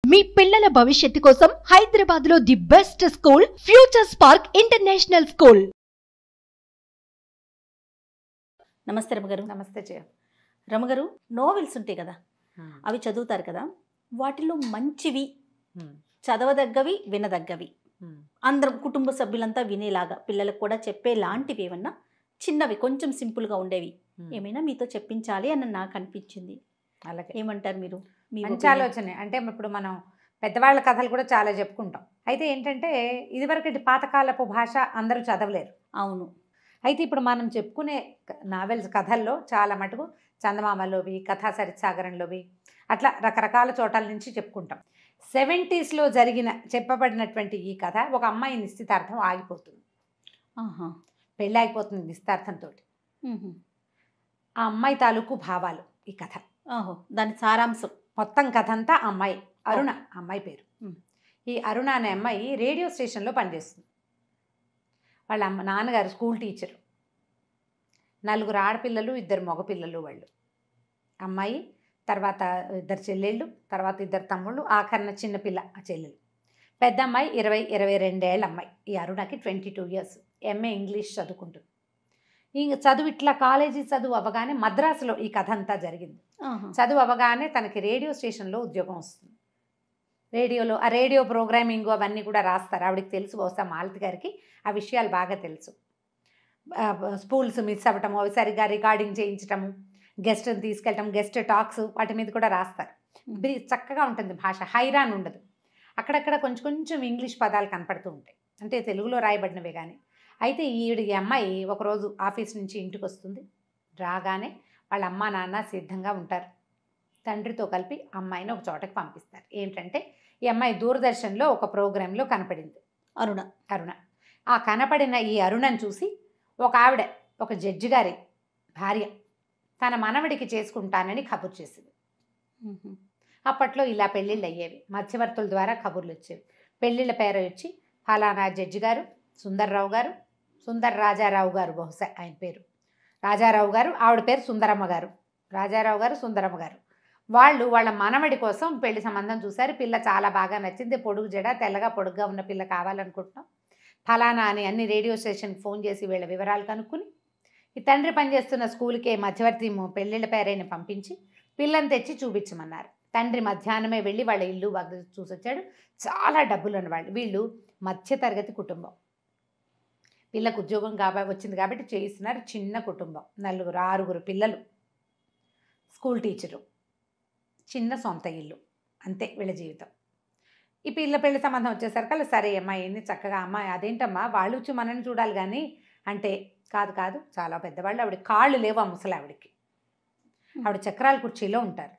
మీ పిల్లల భవిష్యత్తు కోసం హైదరాబాద్ లో the best school future spark international school. నమస్తే రమగారు. నమస్తే జయ. రమగారు, నోవెల్స్ ఉంటాయి కదా, అవి చదువుతారు కదా, వాటిలో మంచివి, చదవదగ్గవి, వినదగ్గవి, అందరం కుటుంబ సభ్యులంతా వినేలాగా పిల్లలకు కూడా చెప్పే లాంటివి ఏమన్నా చిన్నవి కొంచెం సింపుల్గా ఉండేవి ఏమైనా మీతో చెప్పించాలి అని నాకు అనిపించింది. అలాగే ఏమంటారు మీరు? మీ మంచి ఆలోచనే. అంటే ఇప్పుడు మనం పెద్దవాళ్ళ కథలు కూడా చాలా చెప్పుకుంటాం. అయితే ఏంటంటే ఇదివరకటి పాతకాలపు భాష అందరూ చదవలేరు. అవును. అయితే ఇప్పుడు మనం చెప్పుకునే నావెల్స్ కథల్లో చాలా మటుకు చందమామలోవి, కథా సరిత్సాగరంలోవి, అట్లా రకరకాల చోటాల నుంచి చెప్పుకుంటాం. 70s చెప్పబడినటువంటి ఈ కథ ఒక అమ్మాయి నిశ్చితార్థం ఆగిపోతుంది, పెళ్ళి అయిపోతుంది నిశ్చితార్థంతో. ఆ అమ్మాయి తాలూకు భావాలు ఈ కథ. దాని సారాంశం మొత్తం కథ అంతా అమ్మాయి అరుణ, అమ్మాయి పేరు. ఈ అరుణ అనే అమ్మాయి రేడియో స్టేషన్లో పనిచేస్తుంది. వాళ్ళ నాన్నగారు స్కూల్ టీచరు, 4 ఆడపిల్లలు, 2 మగపిల్లలు వాళ్ళు. అమ్మాయి తర్వాత 2 చెల్లెళ్ళు, తర్వాత 2 తమ్ముళ్ళు, ఆఖరణ చిన్నపిల్ల ఆ చెల్లెలు. పెద్ద అమ్మాయి 22 ఏళ్ళ అమ్మాయి. ఈ అరుణకి 22 years, ఎంఏ ఇంగ్లీష్ చదువుకుంటుంది. ఇంక చదువు ఇట్లా కాలేజీ చదువు అవ్వగానే మద్రాసులో ఈ కథ అంతా జరిగింది. చదువు అవ్వగానే తనకి రేడియో స్టేషన్లో ఉద్యోగం వస్తుంది. రేడియోలో ఆ రేడియో ప్రోగ్రామింగ్ అవన్నీ కూడా రాస్తారు. ఆవిడకి తెలుసు, బహుశా మాలతి గారికి ఆ విషయాలు బాగా తెలుసు. స్పూల్స్ మిస్ అవ్వటము, అవి సరిగ్గా రికార్డింగ్ చేయించటము, గెస్ట్ని తీసుకెళ్ళటం, గెస్ట్ టాక్స్, వాటి మీద కూడా రాస్తారు. చక్కగా ఉంటుంది భాష, హైరాన్ ఉండదు. అక్కడక్కడ కొంచెం కొంచెం ఇంగ్లీష్ పదాలు కనపడుతూ ఉంటాయి, అంటే తెలుగులో రాయబడినవే కానీ. అయితే ఈ అమ్మాయి ఒకరోజు ఆఫీస్ నుంచి ఇంటికి వస్తుంది. రాగానే వాళ్ళ అమ్మ నాన్న సిద్ధంగా ఉంటారు. తండ్రితో కలిపి అమ్మాయిని ఒక చోటకి పంపిస్తారు. ఏంటంటే ఈ అమ్మాయి దూరదర్శన్లో ఒక ప్రోగ్రాంలో కనపడింది, అరుణ. ఆ కనపడిన ఈ అరుణను చూసి ఒక ఆవిడ, ఒక జడ్జి గారి భార్య, తన మనవడికి చేసుకుంటానని కబురు చేసింది. అప్పట్లో ఇలా పెళ్ళిళ్ళు అయ్యేవి, మధ్యవర్తుల ద్వారా కబుర్లు వచ్చేవి. పెళ్ళిళ్ళ పేరు వచ్చి ఫలానా జడ్జి గారు, సుందర్రావు గారు, సుందర్ రాజారావు గారు, బహుశా ఆయన పేరు రాజారావు గారు, ఆవిడ పేరు సుందరమ్మ గారు. రాజారావు గారు, సుందరమ్మ గారు వాళ్ళు వాళ్ళ మనవడి కోసం పెళ్లి సంబంధం చూశారు. పిల్ల చాలా బాగా నచ్చింది, పొడుగు జడ, తెల్లగా పొడుగ్గా ఉన్న పిల్ల కావాలనుకుంటున్నాం, ఫలానా అని అన్ని రేడియో స్టేషన్కి ఫోన్ చేసి వీళ్ళ వివరాలు కనుక్కుని ఈ తండ్రి పనిచేస్తున్న స్కూల్కే మధ్యవర్తి పెళ్ళిళ్ళ పేరైన పంపించి పిల్లని తెచ్చి చూపించమన్నారు. తండ్రి మధ్యాహ్నమే వెళ్ళి వాళ్ళ ఇల్లు బాగా చూసొచ్చాడు. చాలా డబ్బులు ఉన్నవాళ్ళు వీళ్ళు, మధ్యతరగతి కుటుంబం. పిల్లకు ఉద్యోగం వచ్చింది కాబట్టి చేయిస్తున్నారు. చిన్న కుటుంబం, 6 పిల్లలు, స్కూల్ టీచరు, చిన్న సొంత ఇల్లు, అంతే వీళ్ళ జీవితం. ఈ పెళ్లి సంబంధం వచ్చేసరికి సరే అమ్మాయిని చక్కగా, అమ్మాయి అదేంటమ్మా వాళ్ళు వచ్చి మనని చూడాలి కానీ అంటే, కాదు చాలా పెద్దవాళ్ళు, ఆవిడ కాళ్ళు లేవు ఆ ముసలి ఆవిడకి. ఆవిడ చక్రాల కుర్చీలో ఉంటారు.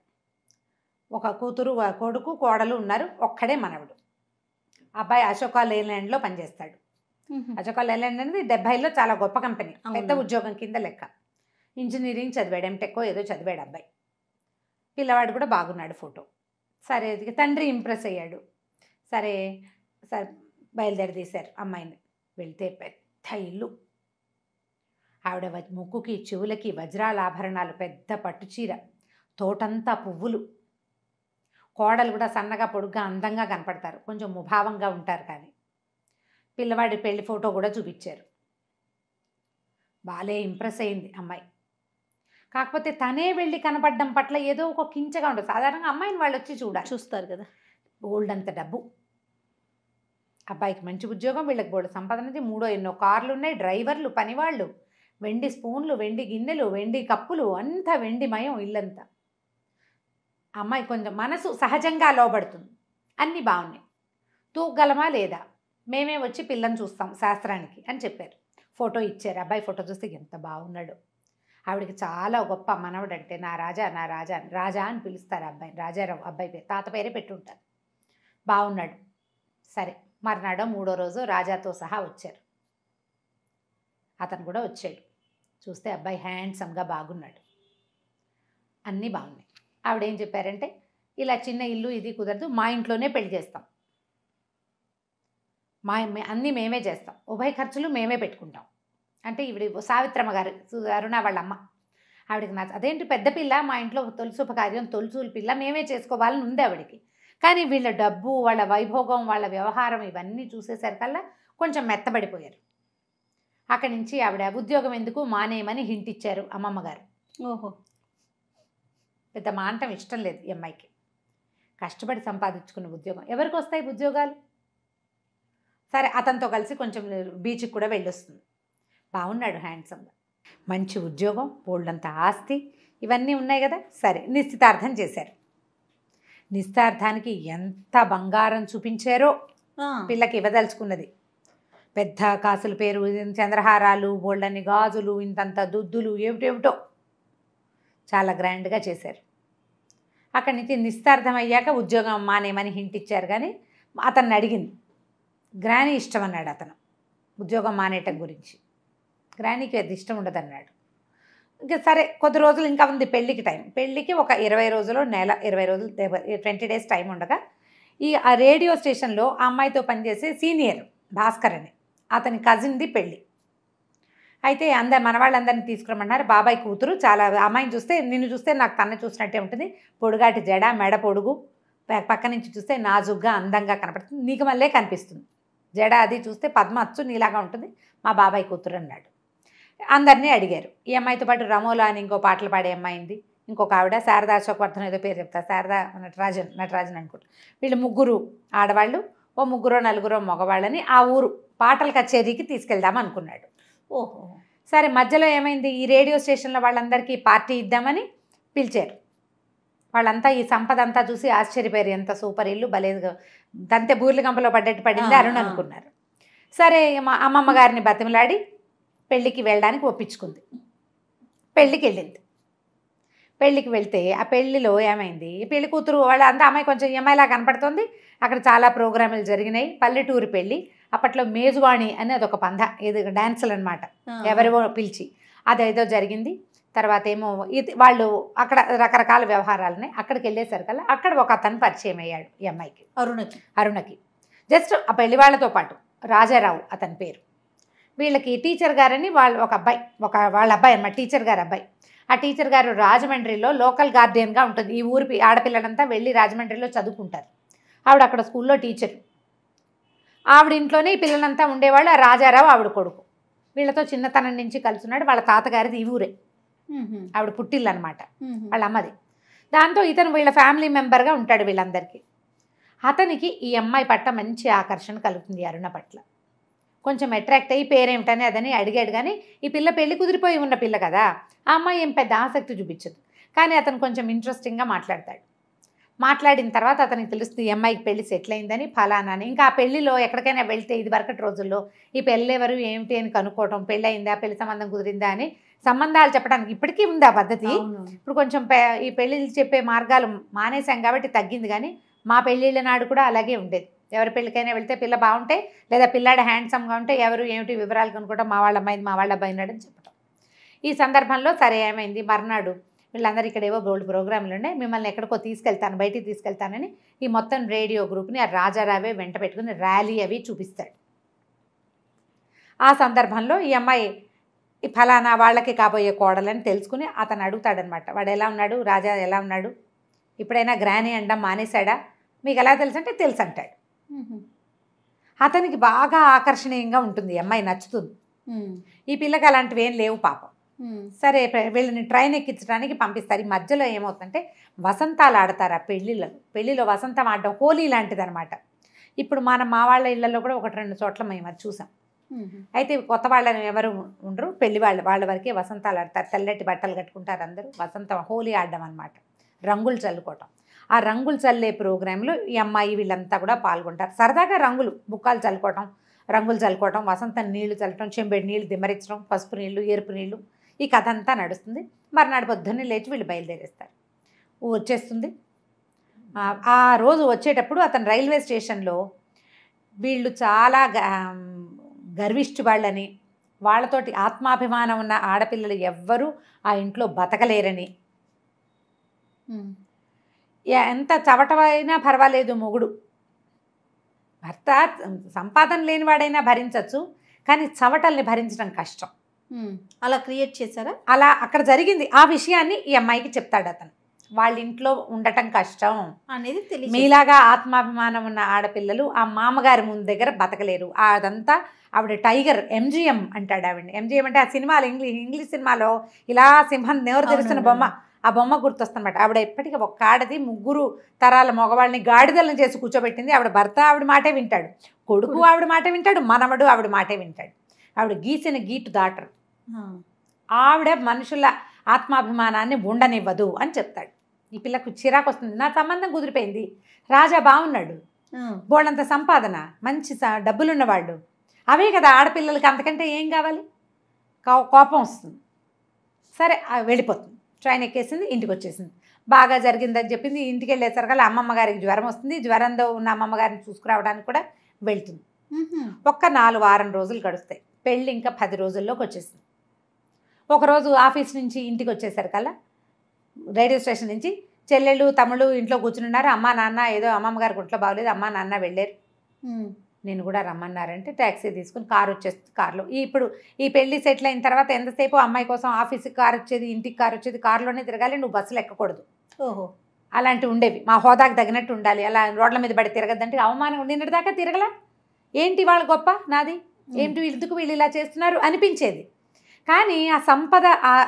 ఒక కూతురు, కొడుకు, కోడలు ఉన్నారు, ఒక్కడే మనవడు. అబ్బాయి అశోక లేలాండ్లో పనిచేస్తాడు. అశోక లేలాండ్ అనేది 70లో చాలా గొప్ప కంపెనీ, పెద్ద ఉద్యోగం కింద లెక్క. ఇంజనీరింగ్ చదివాడు, ఎంటెక్కో ఏదో చదివాడు అబ్బాయి. పిల్లవాడు కూడా బాగున్నాడు, ఫోటో. సరే తండ్రి ఇంప్రెస్ అయ్యాడు. సరే బయలుదేరి తీశారు అమ్మాయిని. వెళ్తే పెద్ద ఇల్లు, ఆవిడ ముక్కుకి చెవులకి వజ్రాల ఆభరణాలు, పెద్ద పట్టుచీర, తోటంతా పువ్వులు. కోడలు కూడా సన్నగా పొడుగ్గా అందంగా కనపడతారు, కొంచెం ముభావంగా ఉంటారు. కానీ పిల్లవాడి పెళ్లి ఫోటో కూడా చూపించారు. బాలే ఇంప్రెస్ అయింది అమ్మాయి. కాకపోతే తనే వెళ్ళి కనపడడం పట్ల ఏదో ఒక కించగా ఉండదు. సాధారణంగా అమ్మాయిని వాళ్ళు వచ్చి చూస్తారు కదా. బోల్డ్ అంత డబ్బు, అబ్బాయికి మంచి ఉద్యోగం, వీళ్ళకి బోల్డ్ సంపాదనది, 3 కార్లు ఉన్నాయి, డ్రైవర్లు, పనివాళ్ళు, వెండి స్పూన్లు, వెండి గిన్నెలు, వెండి కప్పులు, అంతా వెండిమయం ఇల్లంతా. అమ్మాయి కొంచెం మనసు సహజంగా లోబడుతుంది. అన్నీ బాగున్నాయి. తూగలమా లేదా, మేమే వచ్చి పిల్లని చూస్తాం శాస్త్రానికి అని చెప్పారు. ఫోటో ఇచ్చారు. అబ్బాయి ఫోటో చూస్తే ఎంత బాగున్నాడు. ఆవిడకి చాలా గొప్ప మనవడు అంటే, నా రాజా రాజా అని పిలుస్తారు అబ్బాయి. రాజారావు అబ్బాయి పేరు, తాత పేరే పెట్టుంటారు. బాగున్నాడు. సరే మర్నాడో 3వ రోజు రాజాతో సహా వచ్చారు. అతను కూడా వచ్చాడు. చూస్తే అబ్బాయి హ్యాండ్సమ్గా బాగున్నాడు, అన్నీ బాగున్నాయి. ఆవిడేం చెప్పారంటే, ఇలా చిన్న ఇల్లు ఇది కుదరదు, మా ఇంట్లోనే పెళ్లి చేస్తాం, అన్నీ మేమే చేస్తాం, ఉభయ ఖర్చులు మేమే పెట్టుకుంటాం అంటే. ఈవిడ సావిత్రమ్మ గారు, అరుణ వాళ్ళ అమ్మ. ఆవిడకి అదేంటి పెద్ద పిల్ల, మా ఇంట్లో తొలి శుభకార్యం, తొలిచూలు పిల్ల మేమే చేసుకోవాలని ఉంది ఆవిడకి. కానీ వీళ్ళ డబ్బు, వాళ్ళ వైభోగం, వాళ్ళ వ్యవహారం ఇవన్నీ చూసేసరికల్లా కొంచెం మెత్తబడిపోయారు. అక్కడి నుంచి ఆవిడ ఉద్యోగం ఎందుకు మానేయమని హింట్ ఇచ్చారు అమ్మమ్మ గారు. ఓహో. పెద్ద మానటం ఇష్టం లేదు ఈ అమ్మాయికి. కష్టపడి సంపాదించుకున్న ఉద్యోగం ఎవరికి వస్తాయి ఉద్యోగాలు? సరే అతనితో కలిసి కొంచెం బీచ్కి కూడా వెళ్ళొస్తుంది. బాగున్నాడు, హ్యాండ్సమ్గా, మంచి ఉద్యోగం, బోల్డంత ఆస్తి, ఇవన్నీ ఉన్నాయి కదా. సరే నిశ్చితార్థం చేశారు. నిశ్చితార్థానికి ఎంత బంగారం చూపించారో పిల్లకి ఇవ్వదలుచుకున్నది. పెద్ద కాసుల పేరు, చంద్రహారాలు, బోల్డన్ని గాజులు, ఇంతంత దుద్దులు, ఏమిటేమిటో చాలా గ్రాండ్గా చేశారు. అక్కడి నుంచి నిశ్చితార్థం అయ్యాక ఉద్యోగం మానేమని హింట్ ఇచ్చారు. కానీ అతన్ని అడిగింది. గ్రానీ ఇష్టం అన్నాడు అతను ఉద్యోగం మానేయటం గురించి. గ్రానీకి అది ఇష్టం ఉండదన్నాడు. ఇంకా సరే కొద్ది రోజులు ఇంకా ఉంది పెళ్ళికి టైం. పెళ్ళికి ఒక 20 రోజులు, నెల 20 రోజులు, 20 days టైం ఉండగా ఆ రేడియో స్టేషన్లో ఆ అమ్మాయితో పనిచేసే సీనియర్ భాస్కర్ అని అతని కజిన్ది పెళ్ళి. అయితే మన వాళ్ళందరినీ తీసుకురమ్మన్నారు. బాబాయ్ కూతురు చాలా, అమ్మాయిని చూస్తే, నిన్ను చూస్తే నాకు తన్ను చూసినట్టే ఉంటుంది. పొడుగాటి జడ, మెడ పొడుగు, పక్క నుంచి చూస్తే నాజుగ్గా అందంగా కనపడుతుంది, నీకు మళ్ళీ కనిపిస్తుంది. జడ అది చూస్తే పద్మ అచ్చు నీలాగా ఉంటుంది, మా బాబాయ్ కూతురు అన్నాడు. అందరినీ అడిగారు. ఈ అమ్మాయితో పాటు రమోలా అని ఇంకో పాటలు పాడే అమ్మాయింది, ఇంకొక ఆవిడ శారదా అశోక్వర్ధన్ ఏదో పేరు చెప్తారు, శారదా నటరాజన్ అనుకుంటా. వీళ్ళు ముగ్గురు ఆడవాళ్ళు, ఓ 3-4 మగవాళ్ళని ఆ ఊరు పాటల కచేరీకి తీసుకెళ్దాం అనుకున్నాడు. ఓహో. సరే మధ్యలో ఏమైంది, ఈ రేడియో స్టేషన్లో వాళ్ళందరికీ పార్టీ ఇద్దామని పిలిచారు. వాళ్ళంతా ఈ సంపద అంతా చూసి ఆశ్చర్యపోయారు. ఎంత సూపర్ ఇల్లు, భలేదుగా తంతే బూర్లి గంపలో పడ్డట్టు పడింది అరుణ్ అనుకున్నారు. సరే మా అమ్మమ్మ గారిని బతిమలాడి పెళ్ళికి వెళ్ళడానికి ఒప్పించుకుంది. పెళ్ళికి వెళ్ళింది. పెళ్ళికి వెళ్తే ఆ పెళ్ళిలో ఏమైంది, పెళ్లి కూతురు వాళ్ళ అంతా అమ్మాయి కొంచెం అమ్మాయిలా కనపడుతుంది. అక్కడ చాలా ప్రోగ్రాములు జరిగినాయి. పల్లెటూరు పెళ్ళి. అప్పట్లో మేజువాణి అని అదొక పంద, ఇది డాన్సులు అనమాట, ఎవరివో పిలిచి అదేదో జరిగింది. తర్వాత ఏమో వాళ్ళు అక్కడ రకరకాల వ్యవహారాలని. అక్కడికి వెళ్ళేసరికల్లా అక్కడ ఒక అతను పరిచయం అయ్యాడు ఈ అమ్మాయికి, అరుణకి. జస్ట్ ఆ పెళ్లి వాళ్ళతో పాటు రాజారావు అతని పేరు. వీళ్ళకి టీచర్ గారని ఒక అబ్బాయి, వాళ్ళ అబ్బాయి అన్నమాట, టీచర్ గారు అబ్బాయి. ఆ టీచర్ గారు రాజమండ్రిలో లోకల్ గార్డియన్గా ఉంటుంది. ఈ ఊరి ఆడపిల్లలంతా వెళ్ళి రాజమండ్రిలో చదువుకుంటారు. ఆవిడ అక్కడ స్కూల్లో టీచర్. ఆవిడ ఇంట్లోనే ఈ పిల్లలంతా ఉండేవాళ్ళు. ఆ రాజారావు ఆవిడ కొడుకు. వీళ్ళతో చిన్నతనం నుంచి కలుసున్నాడు. వాళ్ళ తాతగారిది ఈ ఊరే, ఆవిడ పుట్టిల్లు అనమాట, వాళ్ళ అమ్మది. దాంతో ఇతను వీళ్ళ ఫ్యామిలీ మెంబర్గా ఉంటాడు వీళ్ళందరికీ. అతనికి ఈ అమ్మాయి పట్ల మంచి ఆకర్షణ కలుగుతుంది అరుణ పట్ల. కొంచెం అట్రాక్ట్ అయ్యి పేరేమిటని అదని అడిగాడు. కానీ ఈ పిల్ల పెళ్లి కుదిరిపోయి ఉన్న పిల్ల కదా, ఆ అమ్మాయి ఏం పెద్ద ఆసక్తి చూపించదు. కానీ అతను కొంచెం ఇంట్రెస్టింగ్గా మాట్లాడతాడు. మాట్లాడిన తర్వాత అతనికి తెలుస్తుంది ఈ అమ్మాయికి పెళ్లి సెటిల్ అయిందని, ఫలానా అని. ఇంకా ఆ పెళ్లిలో ఎక్కడికైనా వెళ్తే ఇది వరకటి రోజుల్లో ఈ పెళ్ళి ఎవరు ఏమిటి అని కనుక్కోవటం, పెళ్ళి అయిందా, పెళ్లి సంబంధం కుదిరిందా అని సంబంధాలు చెప్పడానికి ఇప్పటికీ ఉంది ఆ పద్ధతి. ఇప్పుడు కొంచెం ఈ పెళ్ళిళ్ళు చెప్పే మార్గాలు మానేశాం కాబట్టి తగ్గింది. కానీ మా పెళ్ళిళ్ళ నాడు కూడా అలాగే ఉండేది. ఎవరి పెళ్ళికైనా వెళ్తే పిల్ల బాగుంటే, లేదా పిల్లాడు హ్యాండ్సమ్గా ఉంటే ఎవరు ఏమిటి వివరాలు కనుక్కోవటం, మా వాళ్ళ అమ్మాయిది మా వాళ్ళ అబ్బాయి ఉన్నాడని చెప్పటం. ఈ సందర్భంలో సరే ఏమైంది, మర్నాడు వీళ్ళందరూ ఇక్కడ ఏవో బోల్డ్ ప్రోగ్రాంలు ఉన్నాయి, మిమ్మల్ని ఎక్కడికో తీసుకెళ్తాను, బయటికి తీసుకెళ్తానని ఈ మొత్తం రేడియో గ్రూప్ని ఆ రాజారావే వెంట పెట్టుకుని ర్యాలీ అవి చూపిస్తాడు. ఆ సందర్భంలో ఈ అమ్మాయి ఈ ఫలానా వాళ్ళకి కాబోయే కోడలని తెలుసుకుని అతను అడుగుతాడనమాట. వాడు ఎలా ఉన్నాడు, రాజా ఎలా ఉన్నాడు, ఇప్పుడైనా గ్రానీ అనడం మానేశాడా, మీకు ఎలా తెలుసు అంటే తెలుసు అంటాడు. అతనికి బాగా ఆకర్షణీయంగా ఉంటుంది, ఈ అమ్మాయి నచ్చుతుంది. ఈ పిల్లకి అలాంటివి ఏం లేవు పాపం. సరే వీళ్ళని ట్రైన్ ఎక్కించడానికి పంపిస్తారు. ఈ మధ్యలో ఏమవుతుందంటే వసంతాలు ఆడతారు ఆ పెళ్ళిలో వసంతం ఆడడం హోలీ లాంటిది అనమాట. ఇప్పుడు మా వాళ్ళ ఇళ్లలో కూడా 1-2 చోట్ల మేము అది చూసాం. అయితే కొత్త వాళ్ళని ఎవరు ఉండరు, పెళ్లి వాళ్ళ వరకే వసంతాలు ఆడతారు. తెల్లటి బట్టలు కట్టుకుంటారు అందరూ. వసంతం హోలీ ఆడడం అనమాట, రంగులు చల్లుకోవటం. ఆ రంగులు చల్లే ప్రోగ్రాంలో ఈ అమ్మాయి వీళ్ళంతా కూడా పాల్గొంటారు. సరదాగా బుక్కాలు చల్లుకోవటం, రంగులు చల్లుకోవటం, వసంతం నీళ్లు చల్లటం, చెంబెడి నీళ్లు దిమ్మరించడం, పసుపు నీళ్లు, ఎరుపు నీళ్లు, ఈ కథ అంతా నడుస్తుంది. మర్నాడు పొద్దున్నే లేచి వీళ్ళు బయలుదేరేస్తారు. వచ్చేస్తుంది. ఆ రోజు వచ్చేటప్పుడు అతను రైల్వే స్టేషన్లో వీళ్ళు చాలా గర్విష్టి వాళ్ళని, వాళ్ళతోటి ఆత్మాభిమానం ఉన్న ఆడపిల్లలు ఎవ్వరూ ఆ ఇంట్లో బతకలేరని, ఎంత చవటమైనా పర్వాలేదు మొగుడు, భర్త సంపాదన లేనివాడైనా భరించవచ్చు, కానీ చవటల్ని భరించడం కష్టం. అలా క్రియేట్ చేశారా? అలా అక్కడ జరిగింది. ఆ విషయాన్ని ఈ అమ్మాయికి చెప్తాడు అతను. వాళ్ళ ఇంట్లో ఉండటం కష్టం అనేది తెలియదు. మీలాగా ఆత్మాభిమానం ఉన్న ఆడపిల్లలు ఆ మామగారి ముందు దగ్గర బతకలేరు. అదంతా ఆవిడ టైగర్, ఎంజిఎం అంటాడు ఆవిడని. ఎంజిఎం అంటే ఆ సినిమాలో ఇంగ్లీష్ సినిమాలో ఇలా సింహం నోరు తెరుస్తున్న బొమ్మ, ఆ బొమ్మ గుర్తొస్తుందన్నమాట. ఆవిడ ఎప్పటికీ ఒక్క ఆడది 3 తరాల మగవాళ్ళని గాడిదలను చేసి కూర్చోబెట్టింది. ఆవిడ భర్త ఆవిడ మాటే వింటాడు, కొడుకు ఆవిడ మాటే వింటాడు, మనవడు ఆవిడ మాటే వింటాడు. ఆవిడ గీసిన గీటు దాటరు. ఆవిడ మనుషుల ఆత్మాభిమానాన్ని ఉండనివ్వదు అని చెప్తాడు. ఈ పిల్లకు చిరాకు వస్తుంది. నా సంబంధం కుదిరిపోయింది, రాజా బాగున్నాడు, బోళ్ళంత సంపాదన, మంచి డబ్బులున్నవాళ్ళు, అవే కదా ఆడపిల్లలకి, అంతకంటే ఏం కావాలి? కోపం వస్తుంది. సరే వెళ్ళిపోతుంది. ట్రైన్ ఎక్కేసింది, ఇంటికి వచ్చేసింది. బాగా జరిగిందని చెప్పింది. ఇంటికి వెళ్ళేసరికల్లా అమ్మమ్మ గారికి జ్వరం వస్తుంది. జ్వరంతో ఉన్న అమ్మమ్మ గారిని చూసుకురావడానికి కూడా వెళ్తుంది. ఒక్క 4-6 రోజులు గడుస్తాయి. పెళ్ళి ఇంకా 10 రోజుల్లోకి వచ్చేసింది. ఒకరోజు ఆఫీస్ నుంచి ఇంటికి వచ్చేసరికల్లా రేడియో స్టేషన్ నుంచి చెల్లెళ్ళు తమ్ముళ్ళు ఇంట్లో కూర్చుని ఉన్నారు. అమ్మ నాన్న ఏదో అమ్మమ్మ గారికి ఒంట్లో బాగోలేదు, అమ్మ నాన్న వెళ్ళారు, నేను కూడా రమ్మన్నారంటే ట్యాక్సీ తీసుకుని కారు వచ్చేస్తుంది. కారులో ఇప్పుడు ఈ పెళ్లి సెటిల్ అయిన తర్వాత ఎంతసేపు అమ్మాయి కోసం ఆఫీస్కి కారు వచ్చేది, ఇంటికి కారు వచ్చేది, కారులోనే తిరగాలి, నువ్వు బస్సులు ఎక్కకూడదు. ఓహో, అలాంటివి ఉండేవి. మా హోదాకు తగినట్టు ఉండాలి. అలా రోడ్ల మీద పడి తిరగద్దంటే అవమానం. నిన్నటి దాకా తిరగలా, ఏంటి వాళ్ళ గొప్ప నాది, ఏంటి ఎందుకు వీళ్ళు ఇలా చేస్తున్నారు అనిపించేది. కానీ ఆ సంపద,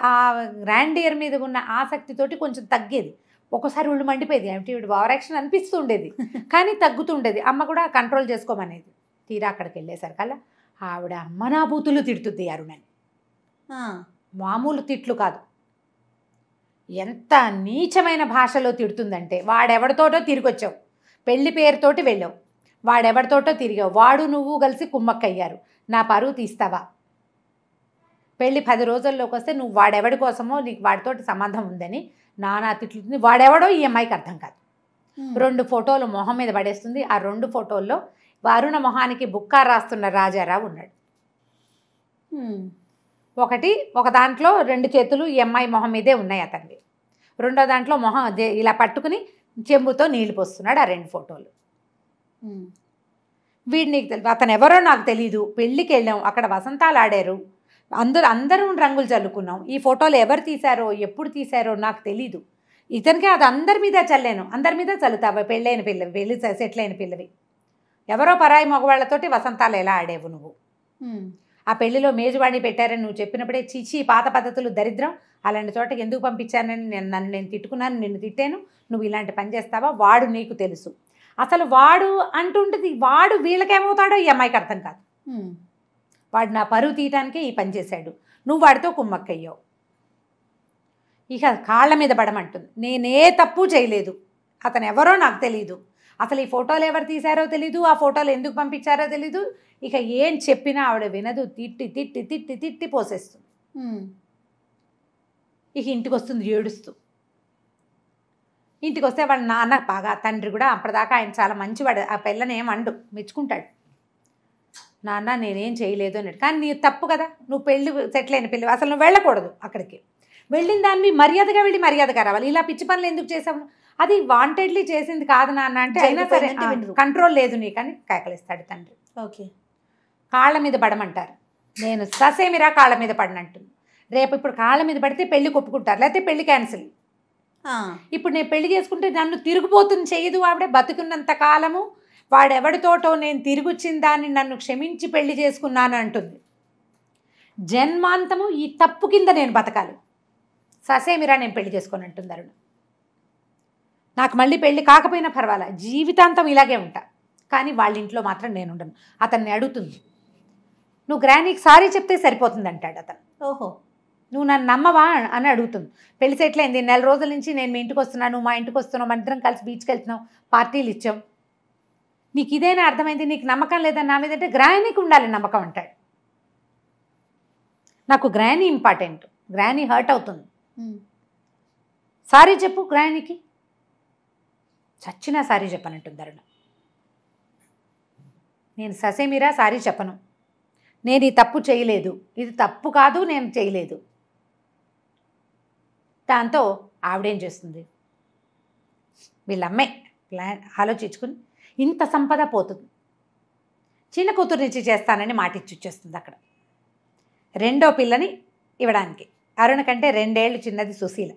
ఆ గ్రాండియర్ మీద ఉన్న ఆసక్తితోటి కొంచెం తగ్గేది. ఒక్కోసారి ఒళ్ళు మండిపోయేది, ఏమిటి వీడు ఓవర్ యాక్షన్ అనిపిస్తూ ఉండేది, కానీ తగ్గుతూ ఉండేది. అమ్మ కూడా కంట్రోల్ చేసుకోమనేది. తీరా అక్కడికి వెళ్ళేసరికల్లా ఆవిడ అమ్మనా బూతులు తిడుతుంది అరుణని. మామూలు తిట్లు కాదు, ఎంత నీచమైన భాషలో తిడుతుందంటే, వాడెవడితోటో తిరిగి వచ్చావు, పెళ్లి పేరుతోటి వెళ్ళావు, వాడెవడితోటో తిరిగావు, వాడు నువ్వు కలిసి కుమ్మక్కయ్యారు, నా పరువు తీస్తావా? పెళ్ళి 10 రోజుల్లోకి వస్తే నువ్వు వాడెవడి కోసమో నీకు వాడితోటి సంబంధం ఉందని నానా తిట్లుతుంది. వాడెవడో ఈ అమ్మాయికి అర్థం కాదు. 2 ఫోటోలు మొహం మీద పడేస్తుంది. ఆ 2 ఫోటోల్లో అరుణ మొహానికి బుక్కా రాస్తున్న రాజారావు ఉన్నాడు. ఒక దాంట్లో 2 చేతులు ఈ అమ్మాయి మొహం మీదే ఉన్నాయి అతనివి. రెండో దాంట్లో మొహం ఇలా పట్టుకుని చెంబుతో నీళ్లు పోస్తున్నాడు. ఆ 2 ఫోటోలు. వీడు నీకు తెలియదు, అతను ఎవరో నాకు తెలీదు, పెళ్ళికి వెళ్ళాం, అక్కడ వసంతాలు ఆడారు, అందరూ రంగులు చల్లుకున్నాం, ఈ ఫోటోలు ఎవరు తీశారో ఎప్పుడు తీశారో నాకు తెలీదు, ఇతనికి అది అందరి మీద చల్లాను, అందరి మీద చల్లుతావా? పెళ్ళైన పిల్లవి, పెళ్ళి సెటిల్ అయిన పిల్లవి, ఎవరో పరాయి మగవాళ్లతోటి వసంతాలు ఎలా ఆడేవు నువ్వు? ఆ పెళ్లిలో మేజువాణి పెట్టారని నువ్వు చెప్పినప్పుడే చీచి పాత పద్ధతులు దరిద్రం, అలాంటి చోటకి ఎందుకు పంపించానని నన్ను నేను తిట్టుకున్నాను, నిన్ను తిట్టాను, నువ్వు ఇలాంటి పని చేస్తావా? వాడు నీకు తెలుసు. అసలు వాడు అంటుంటుంది, వాడు వీళ్ళకేమవుతాడో ఈ అమ్మాయికి అర్థం కాదు. వాడు నా పరువు తీయటానికే ఈ పని చేశాడు, నువ్వు వాడితో కుమ్మక్కయ్యావు. ఇక కాళ్ళ మీద పడమంటుంది. నేనే తప్పు చేయలేదు, అతను ఎవరో నాకు తెలీదు, అసలు ఈ ఫోటోలు ఎవరు తీశారో తెలీదు, ఆ ఫోటోలు ఎందుకు పంపించారో తెలీదు. ఇక ఏం చెప్పినా ఆవిడ వినదు, తిట్టి తిట్టి తిట్టి తిట్టి పోసేస్తుంది. ఇక ఇంటికి వస్తుంది ఏడుస్తూ. ఇంటికి వస్తే వాళ్ళ నాన్న బాగా, తండ్రి కూడా అప్పటిదాకా ఆయన చాలా మంచివాడు, ఆ పిల్లని ఏమండు, మెచ్చుకుంటాడు. నాన్న నేనేం చేయలేదు అన్నాడు. కానీ నీ తప్పు కదా, నువ్వు పెళ్ళి సెటిల్ అయిన పిల్లవి, అసలు నువ్వు వెళ్ళకూడదు అక్కడికి, వెళ్ళిన దాన్ని మర్యాదగా వెళ్ళి మర్యాదగా రావాలి, ఇలా పిచ్చి పనులు ఎందుకు చేసావు? అది వాంటెడ్లీ చేసింది కాదు నాన్న అంటే, అయినా సరే కంట్రోల్ లేదు నీకని కేకలిస్తాడు తండ్రి. ఓకే, కాళ్ళ మీద పడమంటారు, నేను ససేమిరా కాళ్ళ మీద పడినట్టు. రేపు ఇప్పుడు కాళ్ళ మీద పడితే పెళ్ళి కొప్పుకుంటారు, లేకపోతే పెళ్ళి క్యాన్సిల్. ఇప్పుడు నేను పెళ్లి చేసుకుంటే నన్ను తిరిగిపోతుంది చేయదు ఆవిడ. బతుకున్నంత కాలము వాడెవడితోటో నేను తిరిగొచ్చిన దాన్ని నన్ను క్షమించి పెళ్లి చేసుకున్నాను అంటుంది. జన్మాంతము ఈ తప్పు కింద నేను బతకాలి, ససేమిరా నేను పెళ్లి చేసుకొని అంటుంది అరుణ. నాకు మళ్ళీ పెళ్ళి కాకపోయినా పర్వాలా, జీవితాంతం ఇలాగే ఉంటా, కానీ వాళ్ళ ఇంట్లో మాత్రం నేను ఉండను. అతన్ని అడుగుతుంది, నువ్వు గ్రానీకి సారీ చెప్తే సరిపోతుంది అంటాడు అతను. ఓహో, నువ్వు నన్ను నమ్మవా అని అడుగుతుంది. పెళ్లి సెటిల్ అయింది, 4 రోజుల నుంచి నేను మీ ఇంటికి వస్తున్నాను, మా ఇంటికి వస్తున్నావు, మన ఇద్దరం కలిసి బీచ్కి వెళ్తున్నాం, పార్టీలు ఇచ్చాం, నీకు ఇదేనా అర్థమైంది, నీకు నమ్మకం లేదని నా మీద అంటే గ్రానీకి ఉండాలి నమ్మకం అంటాడు. నాకు గ్రానీ ఇంపార్టెంట్, గ్రానీ హర్ట్ అవుతుంది, సారీ చెప్పు గ్రానీకి. చచ్చినా సారీ చెప్పనంటుంది అరుణ. నేను ససేమిరా సారీ చెప్పను, నేను ఈ తప్పు చేయలేదు, ఇది తప్పు కాదు, నేను చేయలేదు. దాంతో ఆవిడేం చేస్తుంది, వీళ్ళమ్మే ఆలోచించుకుని ఇంత సంపద పోతుంది, చిన్న కూతురునిచ్చి చేస్తానని మాటిచ్చి వచ్చేస్తుంది అక్కడ. 2వ పిల్లని ఇవ్వడానికి, అరుణ కంటే 2 ఏళ్ళు చిన్నది సుశీల.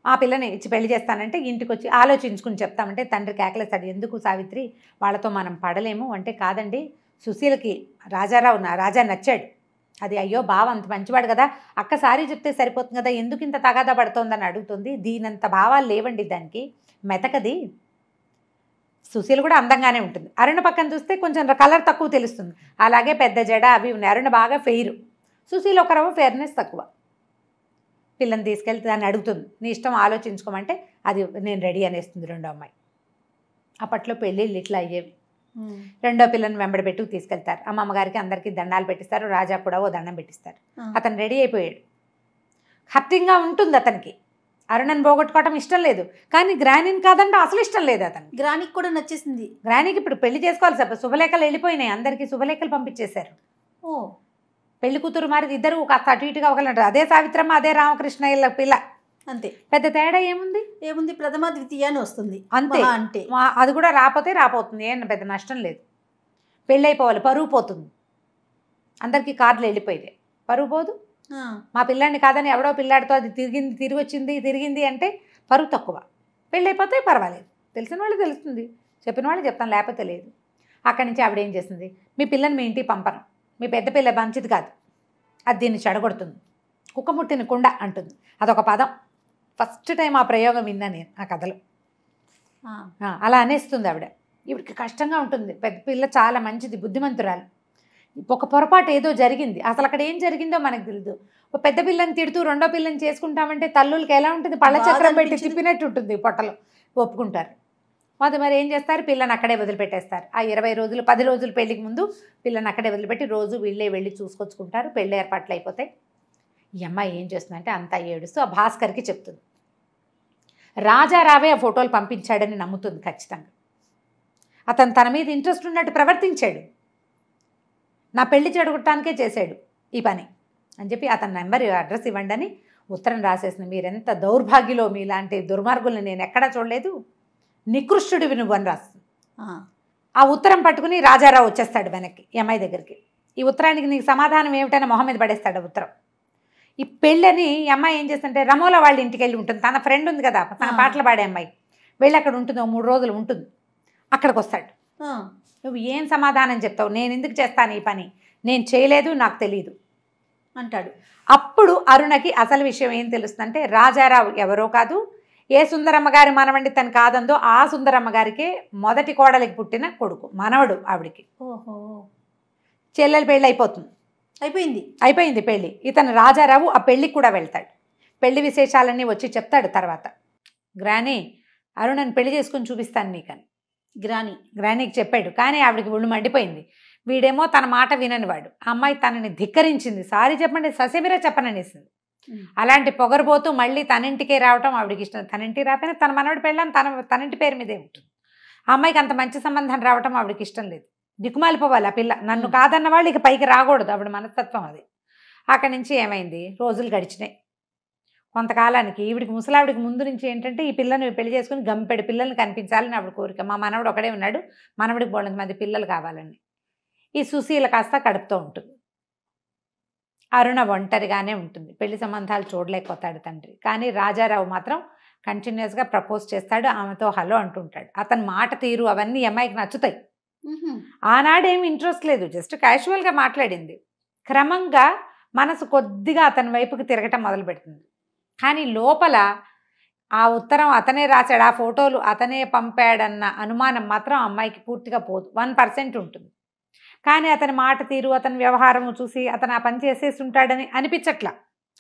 ఆ పిల్లని ఇచ్చి పెళ్లి చేస్తానంటే ఇంటికి వచ్చి ఆలోచించుకుని చెప్తామంటే తండ్రి కేకలేస్తాడు, ఎందుకు సావిత్రి వాళ్ళతో మనం పడలేము అంటే, కాదండి సుశీలకి రాజా నచ్చాడు, అది అయ్యో బావ అంత మంచివాడు కదా, అక్క సారీ చెప్తే సరిపోతుంది కదా, ఎందుకు ఇంత తగాదా పడుతోందని అడుగుతుంది. దీనంత భావాలు లేవండి దానికి, మెతకది. సుశీల కూడా అందంగానే ఉంటుంది. అరుణ పక్కన చూస్తే కొంచెం కలర్ తక్కువ తెలుస్తుంది, అలాగే పెద్ద జడ అవి ఉన్నాయి. అరుణ బాగా ఫెయిర్, సుశీల ఒక రవ్వ ఫెయిర్నెస్ తక్కువ. పిల్లని తీసుకెళ్తే దాన్ని అడుగుతుంది, నీ ఇష్టం ఆలోచించుకోమంటే అది నేను రెడీ అనేస్తుంది రెండో అమ్మాయి. అప్పట్లో పెళ్ళిళ్ళు ఇట్లా అయ్యేవి. రెండో పిల్లని వెంబడి పెట్టుకు తీసుకెళ్తారు, అమ్మమ్మగారికి అందరికీ దండాలు పెట్టిస్తారు, రాజా కూడా ఓ దండం పెట్టిస్తారు. అతను రెడీ అయిపోయాడు, హ్యాపీగా ఉంటుంది అతనికి. అరుణని పోగొట్టుకోవటం ఇష్టం లేదు, కానీ గ్రానీని కాదంటే అసలు ఇష్టం లేదు అతను. గ్రానీకి కూడా నచ్చేసింది. గ్రానీకి ఇప్పుడు పెళ్లి చేసుకోవాలి, శుభలేఖలు వెళ్ళిపోయినాయి, అందరికీ శుభలేఖలు పంపించేశారు. ఓ పెళ్లి కూతురు మరి ఇద్దరు కాస్త అటు ఇటుగా ఒకళ్ళు, అదే సావిత్రమ్మ అదే రామకృష్ణ పిల్ల, అంతే. పెద్ద తేడా ఏముంది? ప్రథమ ద్వితీయ అని వస్తుంది అంతే. అంటే అది కూడా రాపోతుంది, ఏం పెద్ద నష్టం లేదు. పెళ్ళి అయిపోవాలి, పరువు పోతుంది. అందరికీ కార్లు వెళ్ళిపోయితే పరువు పోదు. మా పిల్లాడిని కాదని ఎవడో పిల్లాడితో అది తిరిగింది అంటే పరువు తక్కువ. పెళ్ళి అయిపోతే పర్వాలేదు, తెలిసిన వాళ్ళు తెలుస్తుంది, చెప్పిన వాళ్ళు చెప్తాను, లేకపోతే లేదు. అక్కడి నుంచి ఆవిడ ఏం చేస్తుంది, మీ పిల్లని మీ ఇంటికి పంపను, మీ పెద్ద పిల్ల మంచిది కాదు, అది దీన్ని చెడగొడుతుంది, కుక్క ముట్టిన కుండ అంటుంది. అదొక పదం, ఫస్ట్ టైం ఆ ప్రయోగం విన్నా నేను ఆ కథలో. అలా అనేస్తుంది ఆవిడ. ఇవిడికి కష్టంగా ఉంటుంది, పెద్ద పిల్ల చాలా మంచిది, బుద్ధిమంతురాలు. ఒక పొరపాటు ఏదో జరిగింది, అసలు అక్కడ ఏం జరిగిందో మనకు తెలియదు. ఒక పెద్ద పిల్లని తిడుతూ రెండో పిల్లని చేసుకుంటామంటే తల్లులకి ఎలా ఉంటుంది, పళ్ళ చక్రం పెట్టి తిప్పినట్టు ఉంటుంది పొట్టలో, ఒప్పుకుంటారు. మరి ఏం చేస్తారు, పిల్లని అక్కడే వదిలిపెట్టేస్తారు. ఆ 20 రోజులు 10 రోజులు పెళ్లికి ముందు పిల్లని అక్కడే వదిలిపెట్టి రోజు వీళ్ళే వెళ్ళి చూసుకొచ్చుకుంటారు. పెళ్ళి ఏర్పాట్లు అయిపోతాయి. ఈ అమ్మాయి ఏం చేస్తుందంటే అంతా ఏడుస్తూ ఆ భాస్కర్కి చెప్తుంది, రాజారావే ఆ ఫోటోలు పంపించాడని నమ్ముతుంది ఖచ్చితంగా. అతను తన మీద ఇంట్రెస్ట్ ఉన్నట్టు ప్రవర్తించాడు, నా పెళ్లి చెడగొట్టడానికే చేశాడు ఈ పని అని చెప్పి అతని నెంబర్ అడ్రస్ ఇవ్వండి అని ఉత్తరం రాసేసింది. మీరెంత దౌర్భాగ్యులో, మీలాంటి దుర్మార్గుల్ని నేను ఎక్కడా చూడలేదు, నికృష్టుడివి నువ్వు అని రాస్తుంది. ఆ ఉత్తరం పట్టుకుని రాజారావు వచ్చేస్తాడు వెనక్కి ఈ అమ్మాయి దగ్గరికి. ఈ ఉత్తరానికి నీకు సమాధానం ఏమిటని మొహం మీద పడేస్తాడు ఉత్తరం. ఈ పెళ్ళని ఈ అమ్మాయి ఏం చేస్తుంటే రమోలా వాళ్ళ ఇంటికి వెళ్ళి ఉంటుంది, తన ఫ్రెండ్ ఉంది కదా తన పాటలు పాడే అమ్మాయి, వెళ్ళి అక్కడ ఉంటుంది, 3 రోజులు ఉంటుంది. అక్కడికి వస్తాడు, నువ్వు ఏం సమాధానం చెప్తావు, నేను ఎందుకు చేస్తాను ఈ పని, నేను చేయలేదు, నాకు తెలియదు అంటాడు. అప్పుడు అరుణకి అసలు విషయం ఏం తెలుస్తుందంటే, రాజారావు ఎవరో కాదు, ఏ సుందరమ్మ గారి మనవండి తను కాదందో ఆ సుందరమ్మ గారికే మొదటి కోడలికి పుట్టిన కొడుకు, మనవడు ఆవిడికి. ఓహో, చెల్లెలు పెళ్ళి అయిపోయింది పెళ్ళి. ఇతను రాజారావు ఆ పెళ్ళికి కూడా వెళ్తాడు. పెళ్లి విశేషాలన్నీ వచ్చి చెప్తాడు తర్వాత. గ్రానీ అరుణని పెళ్లి చేసుకుని చూపిస్తాను నీకని గ్రానీకి చెప్పాడు. కానీ ఆవిడికి ఒళ్ళు మండిపోయింది. వీడేమో తన మాట విననివాడు, ఆ అమ్మాయి తనని ధిక్కరించింది, సారీ చెప్పండి ససేమిరా చెప్పననేసింది. అలాంటి పొగరబోతూ మళ్ళీ తనింటికే రావటం ఆవిడకి ఇష్టం. తనింటికి రాకపోయినా తన మనవడి పెళ్ళని తనింటి పేరు మీదే ఉంటుంది. ఆ అమ్మాయికి అంత మంచి సంబంధం రావటం ఆవిడకి ఇష్టం లేదు. దిక్కుమాలిపోవాలి ఆ పిల్ల, నన్ను కాదన్న వాళ్ళు ఇక పైకి రాకూడదు, ఆవిడ మనస్తత్వం అది. అక్కడి నుంచి ఏమైంది, రోజులు గడిచినాయి. కొంతకాలానికి ఈవిడికి ముసలావిడికి ముందు నుంచి ఏంటంటే ఈ పిల్లని పెళ్లి చేసుకుని గంపెడు పిల్లల్ని కనిపించాలని ఆవిడ కోరిక. మా మనవడు ఒకడే ఉన్నాడు, మనవడికి బోళ్ళంత మంది పిల్లలు కావాలని. ఈ సుశీల కాస్త కడుపుతూ ఉంటుంది. అరుణ ఒంటరిగానే ఉంటుంది, పెళ్లి సంబంధాలు చూడలేకపోతాడు తండ్రి. కానీ రాజారావు మాత్రం కంటిన్యూస్గా ప్రపోజ్ చేస్తాడు, ఆమెతో హలో అంటుంటాడు. అతని మాట తీరు అవన్నీ అమ్మాయికి నచ్చుతాయి. ఆనాడేమి ఇంట్రెస్ట్ లేదు, జస్ట్ క్యాజువల్గా మాట్లాడింది. క్రమంగా మనసు కొద్దిగా అతని వైపుకి తిరగటం మొదలు పెడుతుంది. కానీ లోపల ఆ ఉత్తరం అతనే రాశాడు, ఆ ఫోటోలు అతనే పంపాడన్న అనుమానం మాత్రం అమ్మాయికి పూర్తిగా పోదు, 1% ఉంటుంది. కానీ అతని మాట తీరు అతని వ్యవహారము చూసి అతను ఆ పని చేసేసి ఉంటాడని అనిపించట్లా.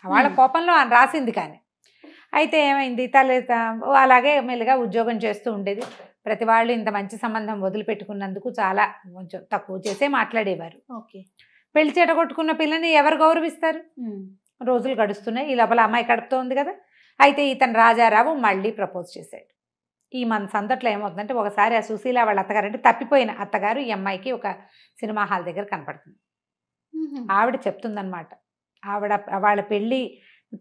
వాళ్ళ కోపంలో ఆయన రాసింది. కానీ అయితే ఏమైంది, అలాగే మెల్లిగా ఉద్యోగం చేస్తూ ఉండేది. ప్రతి వాళ్ళు ఇంత మంచి సంబంధం వదిలిపెట్టుకున్నందుకు చాలా కొంచెం తక్కువ చేసే మాట్లాడేవారు. ఓకే, పెళ్లి చెడగొట్టుకున్న పిల్లని ఎవరు గౌరవిస్తారు? రోజులు గడుస్తున్నాయి. ఈ లోపల అమ్మాయి కడుపుతూ ఉంది కదా. అయితే ఇతను రాజారావు మళ్ళీ ప్రపోజ్ చేశాడు. ఈ మన సందట్లో ఏమవుతుందంటే, ఒకసారి ఆ సుశీల వాళ్ళ అత్తగారు, అంటే తప్పిపోయిన అత్తగారు ఈ అమ్మాయికి ఒక సినిమా హాల్ దగ్గర కనపడుతుంది. ఆవిడ చెప్తుందనమాట, వాళ్ళ పెళ్ళి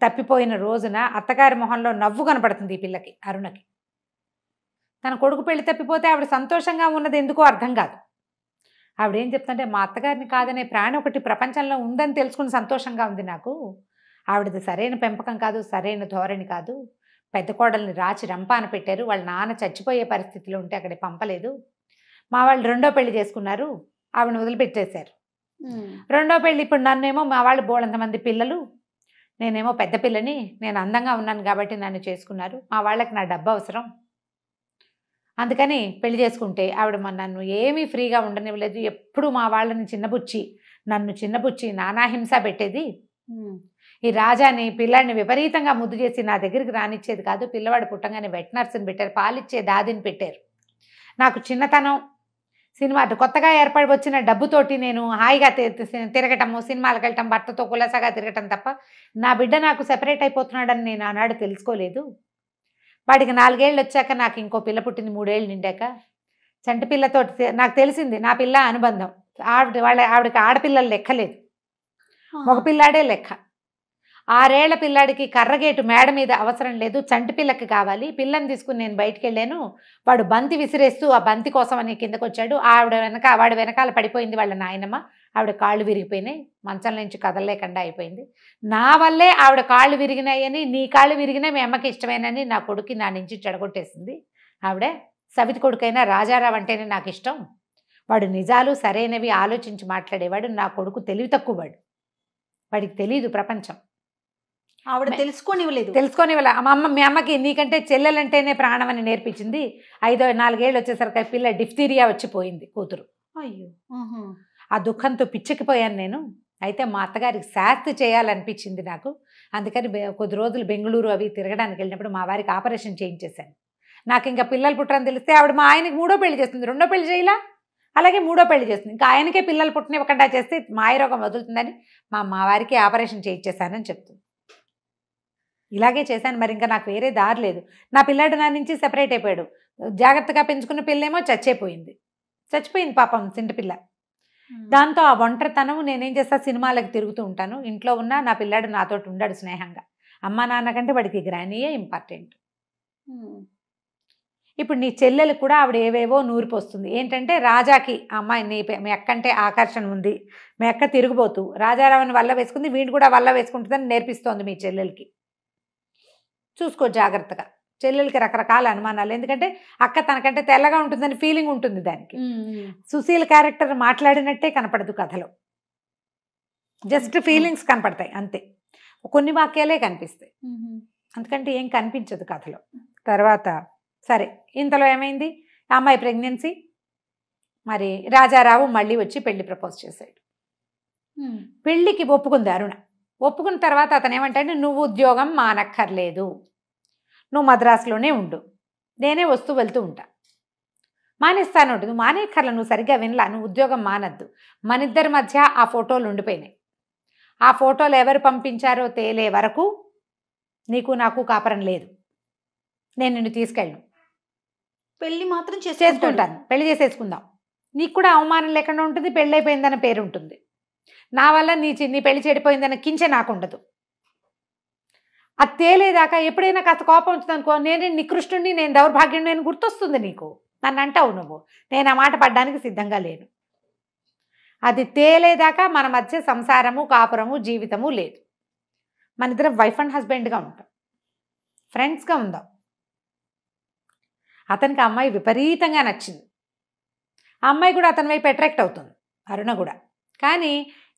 తప్పిపోయిన రోజున అత్తగారి మొహంలో నవ్వు కనపడుతుంది ఈ పిల్లకి, అరుణకి. తన కొడుకు పెళ్లి తప్పిపోతే ఆవిడ సంతోషంగా ఉన్నది ఎందుకో అర్థం కాదు. ఆవిడేం చెప్తుంటే, మా అత్తగారిని కాదనే ప్రాణి ఒకటి ప్రపంచంలో ఉందని తెలుసుకుని సంతోషంగా ఉంది నాకు. ఆవిడది సరైన పెంపకం కాదు, సరైన ధోరణి కాదు, పెద్ద కోడల్ని రాచి రంపాన పెట్టారు. వాళ్ళ నాన్న చచ్చిపోయే పరిస్థితిలో ఉంటే అక్కడికి పంపలేదు. మా వాళ్ళు రెండో పెళ్లి చేసుకున్నారు, ఆవిడని వదిలిపెట్టేశారు. రెండో పెళ్లి ఇప్పుడు నన్నేమో మా వాళ్ళు బోళంతమంది పిల్లలు, నేనేమో పెద్ద పిల్లని, నేను అందంగా ఉన్నాను కాబట్టి నన్ను చేసుకున్నారు. మా వాళ్ళకి నా డబ్బు అవసరం, అందుకని పెళ్లి చేసుకుంటే ఆవిడ నన్ను ఏమీ ఫ్రీగా ఉండనివ్వలేదు. ఎప్పుడు మా వాళ్ళని నన్ను చిన్నబుచ్చి నానాహింస పెట్టేది. ఈ రాజాని పిల్లాడిని విపరీతంగా ముద్దు చేసి నా దగ్గరికి రానిచ్చేది కాదు. పిల్లవాడు పుట్టంగానే వెట్ నర్స్ని పెట్టారు, పాలిచ్చే దాదిని పెట్టారు. నాకు చిన్నతనం సినిమా కొత్తగా ఏర్పడి వచ్చిన డబ్బుతోటి నేను హాయిగా తిరగటము, సినిమాలకు వెళ్ళటం, భర్తతో కులసగా తిరగటం తప్ప నా బిడ్డ నాకు సెపరేట్ అయిపోతున్నాడని నేను ఆనాడు తెలుసుకోలేదు. వాడికి 4 ఏళ్ళు వచ్చాక నాకు ఇంకో పిల్ల పుట్టింది, 3 ఏళ్ళు నిండాక. చంటి పిల్లతోటి నాకు తెలిసింది నా పిల్ల అనుబంధం. ఆవిడకి ఆడపిల్లలు లెక్కలేదు, మగ పిల్లాడే లెక్క. 6 ఏళ్ల పిల్లాడికి కర్రగేటు మేడ మీద అవసరం లేదు, చంటి పిల్లకి కావాలి. పిల్లని తీసుకుని నేను బయటికి వెళ్ళాను, వాడు బంతి విసిరేస్తూ ఆ బంతి కోసం అని కిందకు వచ్చాడు. వాడి వెనకాల పడిపోయింది వాళ్ళ నాయనమ్మ. ఆవిడ కాళ్ళు విరిగిపోయినాయి, మంచం నుంచి కదలలేకుండా అయిపోయింది. నా వల్లే ఆవిడ కాళ్ళు విరిగినాయని, నీ కాళ్ళు విరిగినాయి మీ అమ్మకి ఇష్టమేనని నా కొడుకు నా నుంచి చెడగొట్టేసింది ఆవిడే. సవితి కొడుకైనా రాజారావు అంటేనే నాకు ఇష్టం. వాడు నిజాలు సరైనవి ఆలోచించి మాట్లాడేవాడు. నా కొడుకు తెలివి తక్కువవాడు, వాడికి తెలియదు ప్రపంచం. ఆవిడ తెలుసుకోనివ్వలేదు. మీ అమ్మకి నీకంటే చెల్లెలంటేనే ప్రాణం అని నేర్పించింది. 4 ఏళ్ళు వచ్చేసరికి పిల్ల డిఫ్తీరియా వచ్చిపోయింది కూతురు. అయ్యో, ఆ దుఃఖంతో పిచ్చెక్కిపోయాను నేను. అయితే మా అత్తగారికి శాస్తి చేయాలనిపించింది నాకు. అందుకని కొద్ది రోజులు బెంగళూరు అవి తిరగడానికి వెళ్ళినప్పుడు మా వారికి ఆపరేషన్ చేయించేశాను. నాకు ఇంకా పిల్లలు పుట్టరని తెలిస్తే ఆవిడ మా ఆయనకి 3వ పెళ్లి చేస్తుంది. 2వ పెళ్లి చేయలా, అలాగే 3వ పెళ్లి చేస్తుంది. ఇంకా ఆయనకే పిల్లలు పుట్టనివ్వకుండా చేస్తే మాయరోగం వదులుతుందని మా వారికి ఆపరేషన్ చేయించేశానని చెప్తుంది. ఇలాగే చేశాను, మరి ఇంకా నాకు వేరే దారి లేదు. నా పిల్లాడు నా నుంచి సెపరేట్ అయిపోయాడు. జాగ్రత్తగా పెంచుకున్న పిల్లేమో చచ్చిపోయింది పాపం చింటి పిల్ల. దాంతో ఆ ఒంటరితనం, నేనేం చేస్తా, సినిమాలకు తిరుగుతూ ఉంటాను. ఇంట్లో ఉన్నా నా పిల్లాడు నాతో ఉండాడు స్నేహంగా. అమ్మ నాన్న కంటే వాడికి గ్రానీయే ఇంపార్టెంట్. ఇప్పుడు నీ చెల్లెలు కూడా ఆవిడ ఏవేవో నూరిపోస్తుంది. ఏంటంటే రాజాకి అమ్మాయి మీ అక్కంటే ఆకర్షణ ఉంది, మీ అక్క తిరిగిపోతూ రాజారావుని వల్ల వేసుకుంది, వీడు కూడా వల్ల వేసుకుంటుందని నేర్పిస్తోంది మీ చెల్లెలకి. చూసుకో జాగ్రత్తగా. చెల్లెలకి రకరకాల అనుమానాలు, ఎందుకంటే అక్క తనకంటే తెల్లగా ఉంటుందని ఫీలింగ్ ఉంటుంది దానికి. సుశీల్ క్యారెక్టర్ మాట్లాడినట్టే కనపడదు కథలో, జస్ట్ ఫీలింగ్స్ కనపడతాయి అంతే, కొన్ని వాక్యాలే కనిపిస్తాయి, అందుకంటే ఏం కనిపించదు కథలో. తర్వాత సరే, ఇంతలో ఏమైంది, అమ్మాయి ప్రెగ్నెన్సీ. మరి రాజారావు మళ్ళీ వచ్చి పెళ్లి ప్రపోజ్ చేశాడు. పెళ్లికి ఒప్పుకుంది అరుణ. ఒప్పుకున్న తర్వాత అతను ఏమంటాడు, నువ్వు ఉద్యోగం మానక్కర్లేదు, నువ్వు మద్రాసులోనే ఉండు, నేనే వస్తూ వెళ్తూ ఉంటా. మానేస్తాను, నువ్వు మానేక్కర్ల, నువ్వు సరిగ్గా వినలా, నువ్వు ఉద్యోగం మానద్దు. మన ఇద్దరి మధ్య ఆ ఫోటోలు ఉండిపోయినాయి. ఆ ఫోటోలు ఎవరు పంపించారో తేలే వరకు నీకు నాకు కాపురం లేదు, నేను నిన్ను తీసుకెళ్ళను. పెళ్లి మాత్రం చేసుకుంటాను, పెళ్లి చేసేసుకుందాం, నీకు కూడా అవమానం లేకుండా ఉంటుంది, పెళ్ళి అయిపోయిందన్న పేరు ఉంటుంది. నా వల్ల నీ పెళ్లి చెడిపోయిందన్న కించె నాకు ఉండదు. అది తేలేదాకా ఎప్పుడైనా కాస్త కోపం వచ్చింది అనుకో, నేను నికృష్టుని, నేను దౌర్భాగ్యం, నేను గుర్తొస్తుంది నీకు, నన్ను అంటావు నువ్వు, నేను ఆ మాట పడ్డానికి సిద్ధంగా లేను. అది తేలేదాకా మన మధ్య సంసారము, కాపురము, జీవితము లేదు. మన ఇద్దరం వైఫ్ అండ్ హస్బెండ్గా ఉంటాం, ఫ్రెండ్స్గా ఉందాం. అతనికి ఆ అమ్మాయి విపరీతంగా నచ్చింది. ఆ అమ్మాయి కూడా అతని వైపు అట్రాక్ట్ అవుతుంది, అరుణ కూడా. కానీ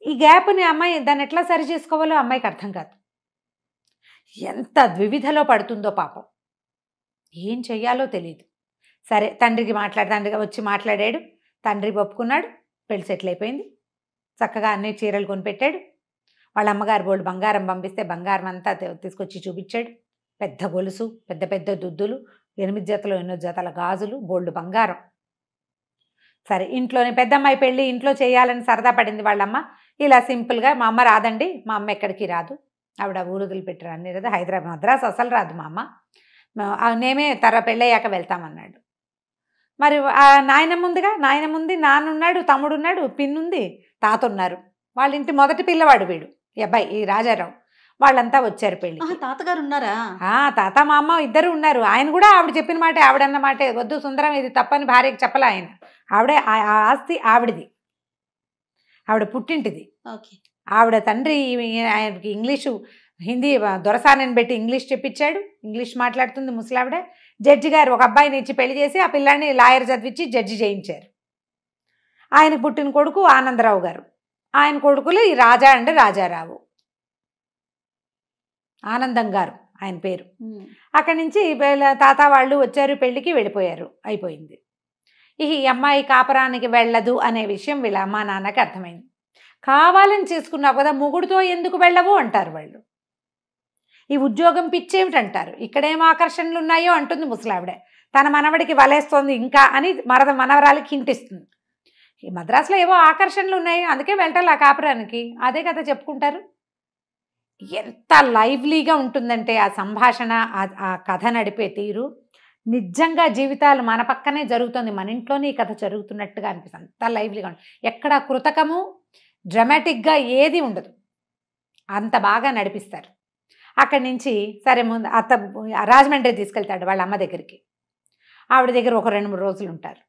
ఈ గ్యాప్ని అమ్మాయి దాన్ని ఎట్లా సరి చేసుకోవాలో అమ్మాయికి అర్థం కాదు. ఎంత ద్వివిధలో పడుతుందో పాపం, ఏం చెయ్యాలో తెలియదు. సరే, తండ్రికి వచ్చి మాట్లాడాడు, తండ్రి ఒప్పుకున్నాడు, పెళ్లి సెటిల్ అయిపోయింది. చక్కగా అన్ని చీరలు కొనిపెట్టాడు. వాళ్ళ అమ్మగారు బోల్డ్ బంగారం పంపిస్తే బంగారం అంతా తీసుకొచ్చి చూపించాడు. పెద్ద గొలుసు, పెద్ద పెద్ద దుద్దులు, 8 జతలు 8 జతల గాజులు, బోల్డ్ బంగారం. సరే, ఇంట్లోనే పెద్దమ్మాయి పెళ్ళి ఇంట్లో చేయాలని సరదా పడింది వాళ్ళమ్మ. ఇలా సింపుల్గా, మా అమ్మ రాదండి, మా అమ్మ ఎక్కడికి రాదు, ఆవిడ ఊరు వదిలిపెట్టారు అన్ని కదా, హైదరాబాద్ మద్రాసు అసలు రాదు మా అమ్మ, నేమే పెళ్ళయ్యాక వెళ్తామన్నాడు. మరి నాయనమ్మ ఉందిగా, నాయనమ్మ ఉంది, నాన్నున్నాడు, తమ్ముడున్నాడు, పిన్నుంది, తాత ఉన్నారు. వాళ్ళ ఇంటి మొదటి పిల్లవాడు వీడు, ఈ అబ్బాయి, ఈ రాజారావు. వాళ్ళంతా వచ్చారు పెళ్ళి. తాతగారు ఉన్నారా? తాత మా అమ్మ ఇద్దరు ఉన్నారు. ఆయన కూడా ఆవిడ చెప్పిన మాట, ఆవిడన్న మాటే, వద్దు సుందరం ఇది తప్పని భార్యకి చెప్పలే ఆయన. ఆవిడే ఆ ఆస్తి ఆవిడది, ఆవిడ పుట్టింటిది. ఆవిడ తండ్రి ఆయనకి ఇంగ్లీషు హిందీ దొరసానని పెట్టి ఇంగ్లీష్ చెప్పించాడు. ఇంగ్లీష్ మాట్లాడుతుంది ముసలావిడ. జడ్జి గారు ఒక అబ్బాయిని ఇచ్చి పెళ్లి చేసి ఆ పిల్లాన్ని లాయర్ చదివించి జడ్జి చేయించారు. ఆయన పుట్టిన కొడుకు ఆనందరావు గారు. ఆయన కొడుకులు ఈ రాజా అండ్ రాజారావు. ఆనందం గారు ఆయన పేరు. అక్కడి నుంచి తాత వాళ్ళు వచ్చారు, పెళ్ళికి వెళ్ళిపోయారు, అయిపోయింది. ఈ అమ్మాయి కాపురానికి వెళ్ళదు అనే విషయం వీళ్ళ అమ్మా నాన్నకి అర్థమైంది. కావాలని చేసుకున్నావు కదా, మొగుడుతో ఎందుకు వెళ్ళవు అంటారు వాళ్ళు. ఈ ఉద్యోగం పిచ్చేమిటంటారు. ఇక్కడేం ఆకర్షణలు ఉన్నాయో అంటుంది ముసలావిడ. తన మనవడికి వలేస్తోంది ఇంకా అని మనవరాలకి హింటిస్తుంది. ఈ మద్రాసులో ఏవో ఆకర్షణలు ఉన్నాయి, అందుకే వెళ్ళాలి ఆ కాపురానికి, అదే కదా చెప్పుకుంటారు. ఎంత లైవ్లీగా ఉంటుందంటే ఆ సంభాషణ, ఆ కథ నడిపే తీరు. నిజంగా జీవితాలు మన పక్కనే జరుగుతుంది, మన ఇంట్లోనే ఈ కథ జరుగుతున్నట్టుగా అనిపిస్తుంది. అంత లైవ్లీగా ఉంటుంది. ఎక్కడ కృతకము డ్రామాటిక్గా ఏది ఉండదు, అంత బాగా నడిపిస్తారు. అక్కడి నుంచి సరే ముందు రాజమండ్రి తీసుకెళ్తాడు వాళ్ళ అమ్మ దగ్గరికి. ఆవిడ దగ్గర ఒక 2-3 రోజులు ఉంటారు.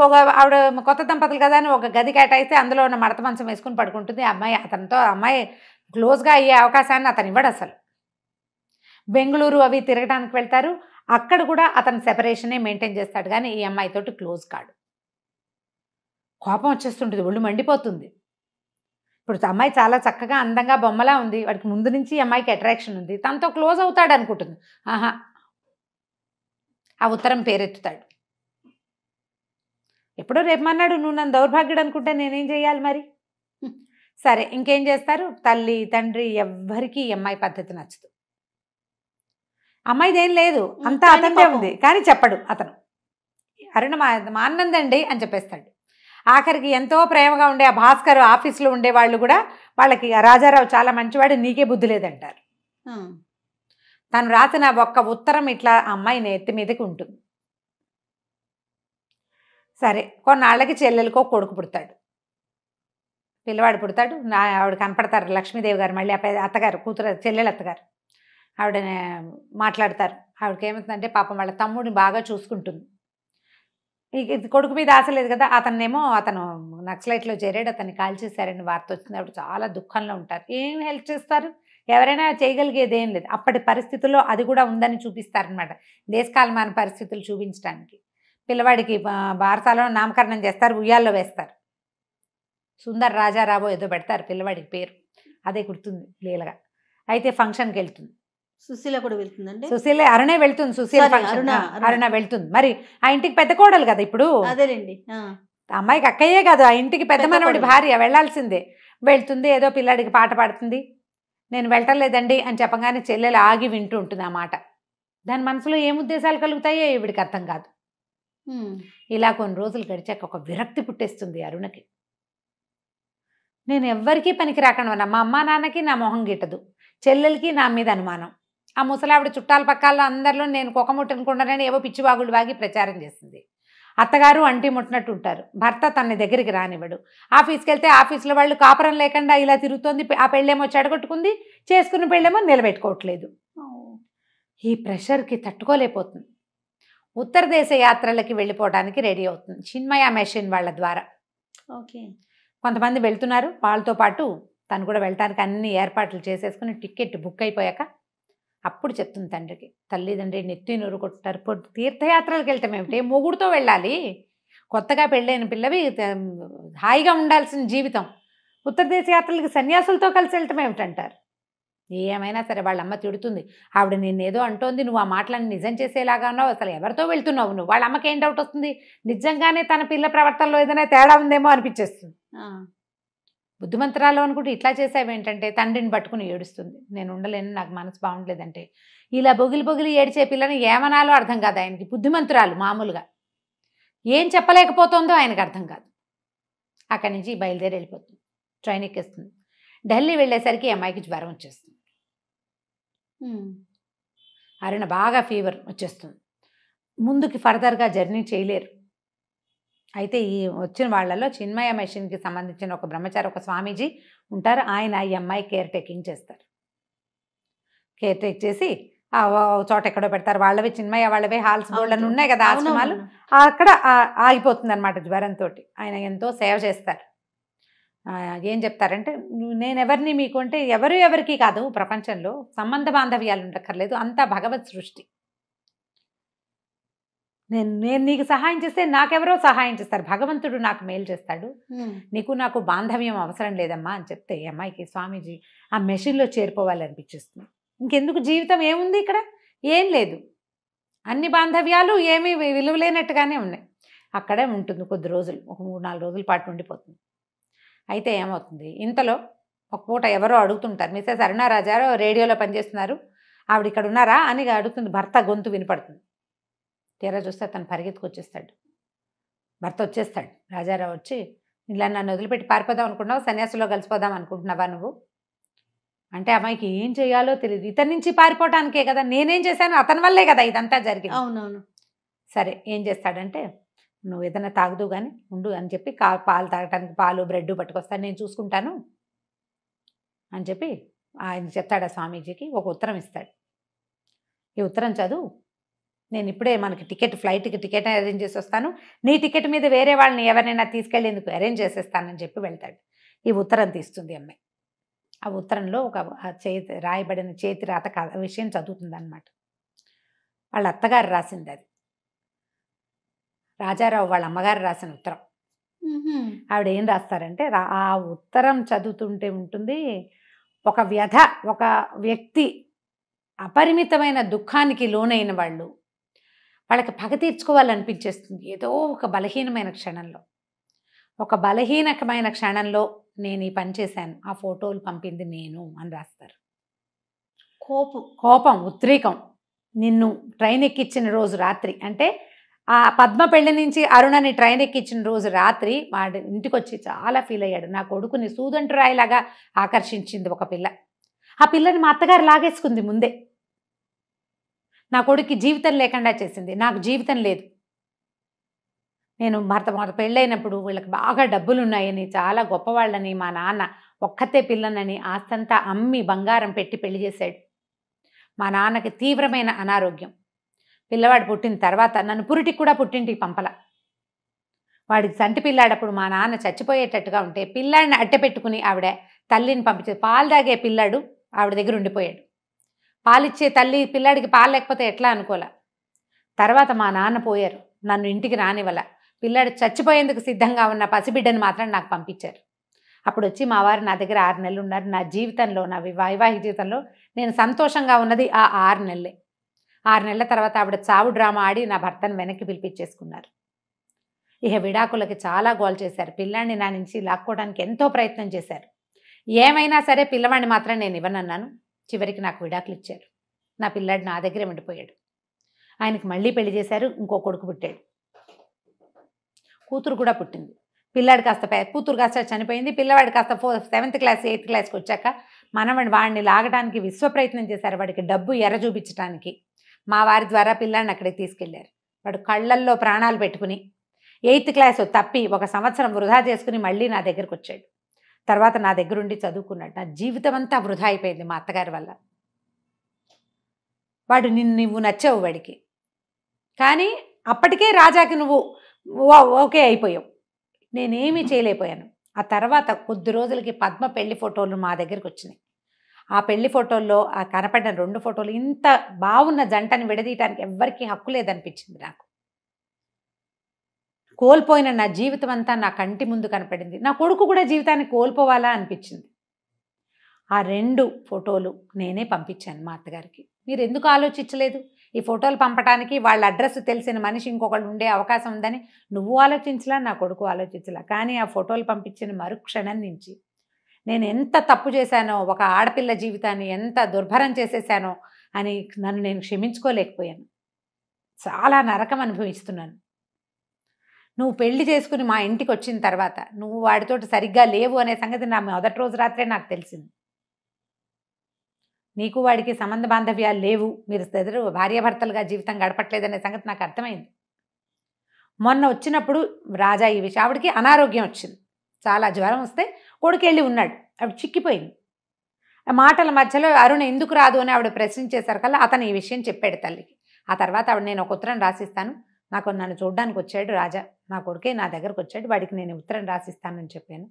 ఒక ఆవిడ కొత్త దంపతులు కదా అని ఒక గది కేటాయిస్తే అందులో ఉన్న మడత మంచం వేసుకుని పడుకుంటుంది. అమ్మాయి క్లోజ్గా అయ్యే అవకాశాన్ని అతను ఇవ్వడు అసలు. బెంగళూరు అవి తిరగడానికి వెళ్తారు. అక్కడ కూడా అతను సెపరేషనే మెయింటైన్ చేస్తాడు, కానీ ఈ అమ్మాయితోటి క్లోజ్ కాడు. కోపం వచ్చేస్తుంటుంది, ఒళ్ళు మండిపోతుంది. ఇప్పుడు అమ్మాయి చాలా చక్కగా అందంగా బొమ్మలా ఉంది, వాడికి ముందు నుంచి అమ్మాయికి అట్రాక్షన్ ఉంది, తనతో క్లోజ్ అవుతాడు అనుకుంటుంది. ఆహా, ఆ ఉత్తరం పేరెత్తుతాడు. ఎప్పుడో రేపమన్నాడు, నువ్వు నన్ను దౌర్భాగ్యుడు అనుకుంటే నేనేం చేయాలి మరి? సరే ఇంకేం చేస్తారు, తల్లి తండ్రి ఎవ్వరికీ ఈ అమ్మాయి పద్ధతి నచ్చదు. అమ్మాయిదేం లేదు, అంతా అతనిదే ఉంది, కానీ చెప్పడు అతను. అరుణ మా అన్నందండి అని చెప్పేస్తాడు. ఆఖరికి ఎంతో ప్రేమగా ఉండే ఆ భాస్కర్ ఆఫీస్లో ఉండేవాళ్ళు కూడా వాళ్ళకి రాజారావు చాలా మంచివాడు, నీకే బుద్ధి లేదంటారు. తను రాసిన ఒక్క ఉత్తరం ఇట్లా అమ్మాయి నెత్తి మీదకి ఉంటుంది. సరే కొన్నాళ్ళకి చెల్లెలకో కొడుకు పుడతాడు, పిల్లవాడు పుడతాడు. ఆవిడ కనపడతారు లక్ష్మీదేవి గారు, మళ్ళీ అత్తగారు కూతురు, చెల్లెలు అత్తగారు. ఆవిడ మాట్లాడతారు. ఆవిడకి ఏమవుతుందంటే పాపం వాళ్ళ తమ్ముడిని బాగా చూసుకుంటుంది. కొడుకు మీద ఆశ లేదు కదా. అతను నక్సలైట్లో చేరాడు, అతన్ని కాల్ చేశారని వార్త వచ్చింది. ఆవిడ చాలా దుఃఖంలో ఉంటారు. ఏం హెల్ప్ చేస్తారు, ఎవరైనా చేయగలిగేది ఏం లేదు. అప్పటి పరిస్థితుల్లో అది కూడా ఉందని చూపిస్తారనమాట, దేశకాలమాన పరిస్థితులు చూపించడానికి. పిల్లవాడికి బారసాలలో నామకరణం చేస్తారు, ఉయ్యాల్లో వేస్తారు. సుందర్ రాజారావు ఏదో పెడతారు పిల్లవాడికి పేరు, అదే గుర్తుంది లీలగా. అయితే ఫంక్షన్కి వెళ్తుంది. సుశీల కూడా వెళ్తుందండి. సుశీల అరుణే వెళ్తుంది, సుశీల ఫంక్షన్ అరుణ వెళ్తుంది. మరి ఆ ఇంటికి పెద్ద కోడలు కదా ఇప్పుడు. అదేలేండి, అమ్మాయికి అక్కయ్యే కాదు, ఆ ఇంటికి పెద్ద మనవడి భార్య, వెళ్లాల్సిందే. వెళ్తుంది, ఏదో పిల్లాడికి పాట పాడుతుంది. నేను వెళ్ళలేదండి అని చెప్పగానే చెల్లెలు ఆగి వింటూ ఉంటుంది ఆ మాట. దాని మనసులో ఏం ఉద్దేశాలు కలుగుతాయో ఈవిడికి అర్థం కాదు. ఇలా కొన్ని రోజులు గడిచాక ఒక విరక్తి పుట్టేస్తుంది అరుణకి. నేను ఎవ్వరికీ పనికి రాకుండా, మా అమ్మా నాన్నకి నా మొహం గిట్టదు, చెల్లెలకి నా మీద అనుమానం. ఆ ముసలావిడ చుట్టాల పక్కాల్లో అందరిలో నేను కుక్కముట్టనుకుంటానని ఏవో పిచ్చివాగుడు వాగి ప్రచారం చేస్తుంది. అత్తగారు అంటి ముట్టినట్టు ఉంటారు. భర్త తన దగ్గరికి రానివ్వడు. ఆఫీస్కి వెళ్తే ఆఫీసులో వాళ్ళు కాపురం లేకుండా ఇలా తిరుగుతోంది. ఆ పెళ్ళేమో చెడగొట్టుకుంది, చేసుకున్న పెళ్ళేమో నిలబెట్టుకోవట్లేదు. ఈ ప్రెషర్కి తట్టుకోలేకపోతుంది. ఉత్తర దేశ యాత్రలకి వెళ్ళిపోవడానికి రెడీ అవుతుంది చిన్మయ మెషిన్ వాళ్ళ ద్వారా. ఓకే, కొంతమంది వెళ్తున్నారు, వాళ్ళతో పాటు తను కూడా వెళ్ళటానికి అన్ని ఏర్పాట్లు చేసేసుకుని టికెట్ బుక్ అయిపోయాక అప్పుడు చెప్తుంది తండ్రికి. తల్లిదండ్రి నెత్తి నూరు కొట్టారు, తీర్థయాత్రలకు వెళ్తాం ఏమిటి, మొగుడుతో వెళ్ళాలి, కొత్తగా పెళ్ళైన పిల్లవి హాయిగా ఉండాల్సిన జీవితం, ఉత్తర దేశ యాత్రలకి సన్యాసులతో కలిసి వెళ్ళటం ఏమిటంటారు. ఏమైనా సరే వాళ్ళ అమ్మ తిడుతుంది. ఆవిడ నిన్నేదో అంటోంది, నువ్వు ఆ మాటలను నిజం చేసేలాగా ఉన్నావు, అసలు ఎవరితో వెళ్తున్నావు నువ్వు. వాళ్ళ అమ్మకి ఏం డౌట్ వస్తుంది, నిజంగానే తన పిల్ల ప్రవర్తనలో ఏదైనా తేడా ఉందేమో అనిపించేస్తుంది. బుద్ధిమంతరాలు అనుకుంటే ఇట్లా చేసావేంటంటే తండ్రిని పట్టుకుని ఏడుస్తుంది. నేను ఉండలేను, నాకు మనసు బాగుండలేదంటే. ఇలా బొగిలి ఏడిచే పిల్లని ఏమనాలో అర్థం కాదు ఆయనకి. బుద్ధిమంతురాలు మామూలుగా ఏం చెప్పలేకపోతుందో ఆయనకు అర్థం కాదు. అక్కడి నుంచి బయలుదేరి వెళ్ళిపోతుంది, ట్రైన్ ఎక్కేస్తుంది. ఢిల్లీ వెళ్ళేసరికి అమ్మాయికి జ్వరం వచ్చేస్తుంది. అరుణ బాగా ఫీవర్ వచ్చేస్తుంది. ముందుకి ఫర్దర్గా జర్నీ చేయలేరు. అయితే ఈ వచ్చిన వాళ్ళలో చిన్మయ మెషిన్కి సంబంధించిన ఒక బ్రహ్మచారి, ఒక స్వామీజీ ఉంటారు. ఆయన ఈ అమ్మాయి కేర్ టేకింగ్ చేస్తారు. కేర్ టేక్ చేసి చోట ఎక్కడో పెడతారు. వాళ్ళవి చిన్మయ వాళ్ళవే హాల్స్ బోర్డులను ఉన్నాయి కదా ఆశ్రమాలు, అక్కడ ఆగిపోతుంది అనమాట జ్వరంతో. ఆయన ఎంతో సేవ చేస్తారు. ఏం చెప్తారంటే, నేను ఎవరిని మీకు అంటే ఎవరికి కాదు, ప్రపంచంలో సంబంధ బాంధవ్యాలు ఉండక్కర్లేదు, అంతా భగవత్ సృష్టి. నేను నీకు సహాయం చేస్తే నాకెవరో సహాయం చేస్తారు, భగవంతుడు నాకు మేలు చేస్తాడు, నీకు నాకు బాంధవ్యం అవసరం లేదమ్మా అని చెప్తే ఈ అమ్మాయికి స్వామీజీ ఆ మెషిన్లో చేరిపోవాలనిపించేస్తుంది. ఇంకెందుకు, జీవితం ఏముంది ఇక్కడ, ఏం లేదు, అన్ని బాంధవ్యాలు ఏమీ విలువలేనట్టుగానే ఉన్నాయి. అక్కడే ఉంటుంది కొద్ది రోజులు, ఒక 3-4 రోజుల పాటు ఉండిపోతుంది. అయితే ఏమవుతుంది, ఇంతలో ఒక పూట ఎవరో అడుగుతుంటారు, మిసెస్ అరుణా రాజారావు రేడియోలో పనిచేస్తున్నారు, ఆవిడ ఇక్కడ ఉన్నారా అని అడుగుతుంది. భర్త గొంతు వినపడుతుంది. తీరా చూస్తే తను పరిగెత్తుకొచ్చేస్తాడు. భర్త వచ్చేస్తాడు. రాజారావు వచ్చి, ఇలా నన్ను వదిలిపెట్టి పారిపోదాం అనుకుంటున్నావు, సన్యాసిలో కలిసిపోదాం అనుకుంటున్నావా నువ్వు అంటే, అమ్మాయికి ఏం చేయాలో తెలియదు. ఇతని నుంచి పారిపోవటానికే కదా, నేనేం చేశాను, అతని వల్లే కదా ఇదంతా జరిగింది. అవునవును. సరే ఏం చేస్తాడంటే, నువ్వు ఏదైనా తాగుదు కానీ ఉండు అని చెప్పి పాలు తాగటానికి పాలు బ్రెడ్ పట్టుకొస్తాను, నేను చూసుకుంటాను అని చెప్పి ఆయన చెప్తాడు. ఆ స్వామీజీకి ఒక ఉత్తరం ఇస్తాడు. ఈ ఉత్తరం చదువు, నేను ఇప్పుడే మనకి ఫ్లైట్కి టికెట్ అరేంజ్ చేసి వస్తాను, నీ టికెట్ మీద వేరే వాళ్ళని ఎవరైనా తీసుకెళ్లేందుకు అరేంజ్ చేసేస్తానని చెప్పి వెళ్తాడు. ఈ ఉత్తరం తీస్తుంది అమ్మాయి. ఆ ఉత్తరంలో ఒక రాయబడిన చేతి రాత విషయం చదువుతుంది అనమాట. వాళ్ళ అత్తగారు రాసింది అది. రాజారావు వాళ్ళ అమ్మగారు రాసిన ఉత్తరం. ఆవిడ ఏం రాస్తారంటే, ఆ ఉత్తరం చదువుతుంటే ఉంటుంది, ఒక వ్యధ, ఒక వ్యక్తి అపరిమితమైన దుఃఖానికి లోనైన వాళ్ళు, వాళ్ళకి పగ తీర్చుకోవాలనిపించేస్తుంది ఏదో ఒక బలహీనమైన క్షణంలో. ఒక బలహీనమైన క్షణంలో నేను ఈ పని చేశాను, ఆ ఫోటోలు పంపింది నేను అని రాస్తారు. కోపం, ఉద్రేకం. నిన్ను ట్రైన్ ఎక్కించిన రోజు రాత్రి, అంటే ఆ పద్మ పెళ్లి నుంచి అరుణని ట్రైన్ ఎక్కించిన రోజు రాత్రి వాడు ఇంటికి వచ్చి చాలా ఫీల్ అయ్యాడు. నా కొడుకుని సూదంటు రాయిలాగా ఆకర్షించింది ఒక పిల్ల. ఆ పిల్లని మా అత్తగారు లాగేసుకుంది ముందే. నా కొడుక్కి జీవితం లేకుండా చేసింది, నాకు జీవితం లేదు. నేను భర్త పెళ్ళైనప్పుడు వీళ్ళకి బాగా డబ్బులు ఉన్నాయని, చాలా గొప్పవాళ్ళని, మా నాన్న ఒక్కతే పిల్లనని ఆస్తంతా అమ్మి బంగారం పెట్టి పెళ్లి చేశాడు. మా నాన్నకి తీవ్రమైన అనారోగ్యం. పిల్లవాడు పుట్టిన తర్వాత నన్ను పురిటికి కూడా పుట్టింటికి పంపల. వాడికి సంటి పిల్లాడప్పుడు మా నాన్న చచ్చిపోయేటట్టుగా ఉంటే పిల్లాడిని అట్టెపెట్టుకుని ఆవిడ తల్లిని పంపించేది. పాలు తాగే పిల్లాడు ఆవిడ దగ్గర ఉండిపోయాడు. పాలిచ్చే తల్లి పిల్లాడికి పాలు లేకపోతే ఎట్లా అనుకోలే. తర్వాత మా నాన్న పోయారు, నన్ను ఇంటికి రానివ్వల. పిల్లాడు చచ్చిపోయేందుకు సిద్ధంగా ఉన్న పసిబిడ్డను మాత్రం నాకు పంపించారు. అప్పుడు వచ్చి మా వారు నా దగ్గర 6 నెలలు ఉన్నారు. నా జీవితంలో, నా వైవాహిక జీవితంలో నేను సంతోషంగా ఉన్నది ఆ 6 నెలలే. 6 నెలల తర్వాత ఆవిడ చావు డ్రామా ఆడి నా భర్తను వెనక్కి పిలిపించేసుకున్నారు. ఇక విడాకులకి చాలా గోల్ చేశారు. పిల్లాడిని నా నుంచి లాక్కోవడానికి ఎంతో ప్రయత్నం చేశారు. ఏమైనా సరే పిల్లవాడిని మాత్రం నేను ఇవ్వనన్నాను. చివరికి నాకు విడాకులు ఇచ్చారు. నా పిల్లాడు నా దగ్గరే ఉండిపోయాడు. ఆయనకి మళ్ళీ పెళ్లి చేశారు. ఇంకో కొడుకు పుట్టాడు. కూతురు కూడా పుట్టింది. పిల్లాడు కాస్త కూతురు కాస్త చనిపోయింది. పిల్లవాడు కాస్త 7th క్లాస్ 8th క్లాస్కి వచ్చాక వాడిని లాగడానికి విశ్వ ప్రయత్నం చేశారు. వాడికి డబ్బు ఎర్ర చూపించడానికి మా వారి ద్వారా పిల్లాడిని అక్కడికి తీసుకెళ్లారు. వాడు కళ్ళల్లో ప్రాణాలు పెట్టుకుని 8th క్లాస్ తప్పి 1 సంవత్సరం వృధా చేసుకుని మళ్ళీ నా దగ్గరకు వచ్చాడు. తర్వాత నా దగ్గరుండి చదువుకున్నాడు. నా జీవితం అంతా వృధా అయిపోయింది మా అత్తగారి వల్ల. వాడు నువ్వు నచ్చావు వాడికి, కానీ అప్పటికే రాజాకి నువ్వు ఓకే అయిపోయావు. నేనేమీ చేయలేకపోయాను. ఆ తర్వాత కొద్ది రోజులకి పద్మ పెళ్లి ఫోటోలు మా దగ్గరికి వచ్చినాయి. ఆ పెళ్లి ఫోటోల్లో ఆ కనపడిన 2 ఫోటోలు, ఇంత బాగున్న జంటని విడదీయటానికి ఎవ్వరికీ హక్కు లేదనిపించింది నాకు. కోల్పోయిన నా జీవితం అంతా నా కంటి ముందు కనపడింది. నా కొడుకు కూడా జీవితాన్ని కోల్పోవాలా అనిపించింది. ఆ 2 ఫోటోలు నేనే పంపించాను మా అత్తగారికి. మీరు ఎందుకు ఆలోచించలేదు? ఈ ఫోటోలు పంపడానికి వాళ్ళ అడ్రస్ తెలిసిన మనిషి ఇంకొకళ్ళు ఉండే అవకాశం ఉందని నువ్వు ఆలోచించలా, నా కొడుకు ఆలోచించలా. కానీ ఆ ఫోటోలు పంపించిన మరుక్షణం నుంచి నేను ఎంత తప్పు చేశానో, ఒక ఆడపిల్ల జీవితాన్ని ఎంత దుర్భరం చేసేసానో అని నన్ను నేను క్షమించుకోలేకపోయాను. చాలా నరకం అనుభవిస్తున్నాను. నువ్వు పెళ్లి చేసుకుని మా ఇంటికి వచ్చిన తర్వాత నువ్వు వాడితోటి సరిగ్గా లేవు అనే సంగతి నా మొదటి రోజు రాత్రే నాకు తెలిసింది. నీకు వాడికి సంబంధ బాంధవ్యాలు లేవు, మీరు ఎదురు భార్యాభర్తలుగా జీవితం గడపట్లేదనే సంగతి నాకు అర్థమైంది. మొన్న వచ్చినప్పుడు రాజా ఈ విషయం, ఆవిడకి అనారోగ్యం వచ్చింది, చాలా జ్వరం వస్తే కొడుకు వెళ్ళి ఉన్నాడు. ఆవిడ చిక్కిపోయింది. ఆ మాటల మధ్యలో అరుణ ఎందుకు రాదు అని ఆవిడ ప్రశ్నించేసరికల్లా అతను ఈ విషయం చెప్పాడు తల్లికి. ఆ తర్వాత ఆవిడ, నేను ఒక ఉత్తరం రాసిస్తాను, నన్ను చూడడానికి వచ్చాడు రాజా, నా కొడుకే నా దగ్గరకు వచ్చాడు, వాడికి నేను ఉత్తరం రాసిస్తానని చెప్పాను.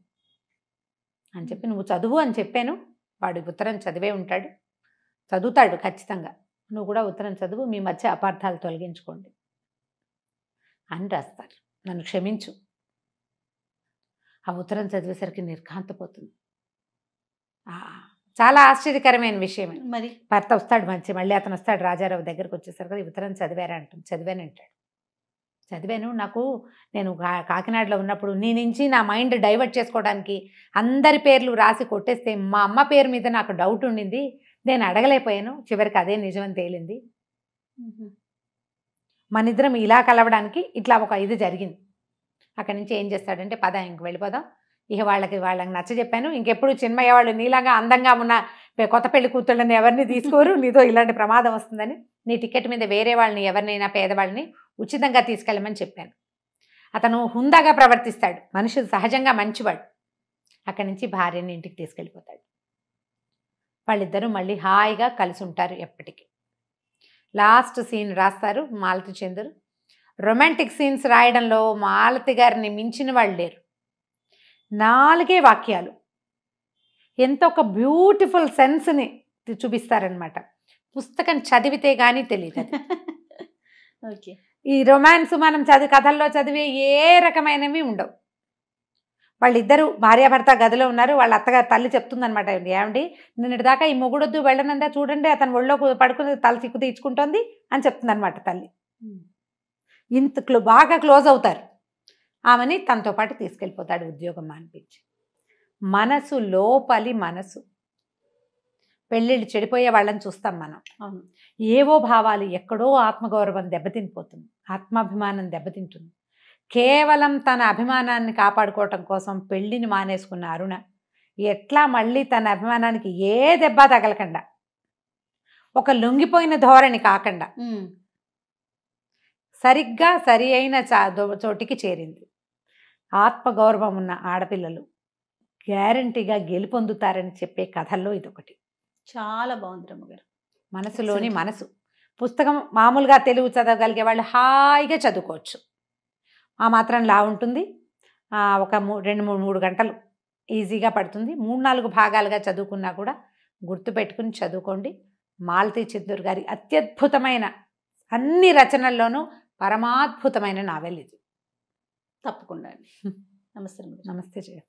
అని చెప్పి నువ్వు చదువు అని చెప్పాను. వాడు ఉత్తరం చదివే ఉంటాడు, చదువుతాడు ఖచ్చితంగా. నువ్వు కూడా ఉత్తరం చదువు, మీ మధ్య అపార్థాలు తొలగించుకోండి అని రాస్తారు. నన్ను క్షమించు. ఆ ఉత్తరం చదివేసరికి నిర్ఘాంతపోతుంది. చాలా ఆశ్చర్యకరమైన విషయం. మరి భర్త వస్తాడు మళ్ళీ అతను వస్తాడు రాజారావు దగ్గరికి వచ్చేసరికి ఈ ఉత్తరం చదివారా అంటాను. చదివాను అంటాడు. చదివాను. నేను కాకినాడలో ఉన్నప్పుడు నీ నుంచి నా మైండ్ డైవర్ట్ చేసుకోవడానికి అందరి పేర్లు రాసి కొట్టేస్తే మా అమ్మ పేరు మీద నాకు డౌట్ ఉండింది, నేను అడగలేకపోయాను. చివరికి అదే నిజమని తేలింది. మనిద్దరం ఇలా కలవడానికి ఇట్లా ఒక ఇది జరిగింది. అక్కడి నుంచి ఏం చేస్తాడంటే పద ఇంక వెళ్ళిపోదాం, ఇక వాళ్ళకి నచ్చ చెప్పాను, ఇంకెప్పుడు చిన్మయ్య వాళ్ళు నీలాగా అందంగా ఉన్న కొత్త పెళ్లి కూతుళ్ళని ఎవరిని తీసుకోరు, నీతో ఇలాంటి ప్రమాదం వస్తుందని నీ టికెట్ మీద వేరే వాళ్ళని ఎవరినైనా పేదవాళ్ళని ఉచితంగా తీసుకెళ్ళమని చెప్పాను. అతను హుందాగా ప్రవర్తిస్తాడు, మనిషి సహజంగా మంచివాడు. అక్కడి నుంచి భార్యని ఇంటికి తీసుకెళ్ళిపోతాడు. వాళ్ళిద్దరూ మళ్ళీ హాయిగా కలిసి ఉంటారు ఎప్పటికీ. లాస్ట్ సీన్ రాస్తారు మాలతి చంద్రు. రొమాంటిక్ సీన్స్ రాయడంలో మాలతి గారిని మించిన వాళ్ళు లేరు. 4 వాక్యాలు ఎంతో ఒక బ్యూటిఫుల్ సెన్స్ని చూపిస్తారనమాట. పుస్తకం చదివితే కానీ తెలియదు. ఓకే. ఈ రొమాన్స్ మనం కథల్లో చదివే ఏ రకమైనవి ఉండవు. వాళ్ళిద్దరూ భార్యాభర్త గదిలో ఉన్నారు. వాళ్ళ అత్తగారు తల్లి చెప్తుందనమాట, ఏమండి నిన్నటి దాకా ఈ మొగుడొద్దు వెళ్ళనందా, చూడండి అతను ఒళ్ళో పడుకుని తల చిక్కు తీర్చుకుంటోంది అని చెప్తుందనమాట తల్లి. ఇంత బాగా క్లోజ్ అవుతారు. ఆమెని తనతో పాటు తీసుకెళ్ళిపోతాడు ఉద్యోగం అనిపించి. మనసు లోపలి మనసు. పెళ్ళిళ్ళు చెడిపోయే వాళ్ళని చూస్తాం మనం. ఏవో భావాలు, ఎక్కడో ఆత్మగౌరవం దెబ్బతినిపోతుంది, ఆత్మాభిమానం దెబ్బతింటుంది. కేవలం తన అభిమానాన్ని కాపాడుకోవటం కోసం పెళ్ళిని మానేసుకున్న అరుణ ఎట్లా మళ్ళీ తన అభిమానానికి ఏ దెబ్బ తగలకుండా, ఒక లొంగిపోయిన ధోరణి కాకుండా సరిగ్గా సరి అయిన చోటికి చేరింది. ఆత్మగౌరవం ఉన్న ఆడపిల్లలు గ్యారంటీగా గెలుపొందుతారని చెప్పే కథల్లో ఇదొకటి. చాలా బాగుంది రమ్మగారు. మనసులోని మనసు. పుస్తకం మామూలుగా తెలుగు చదవగలిగే వాళ్ళు హాయిగా చదువుకోవచ్చు. ఆ మాత్రం లా ఉంటుంది. ఒక 2-3 గంటలు ఈజీగా పడుతుంది. 3-4 భాగాలుగా చదువుకున్నా కూడా గుర్తుపెట్టుకుని చదువుకోండి. మాలతి చంద్రు గారి అత్యద్భుతమైన అన్ని రచనల్లోనూ పరమాద్భుతమైన నావెల్ ఇది. తప్పకుండా అండి. నమస్తే. నమస్తే జయ.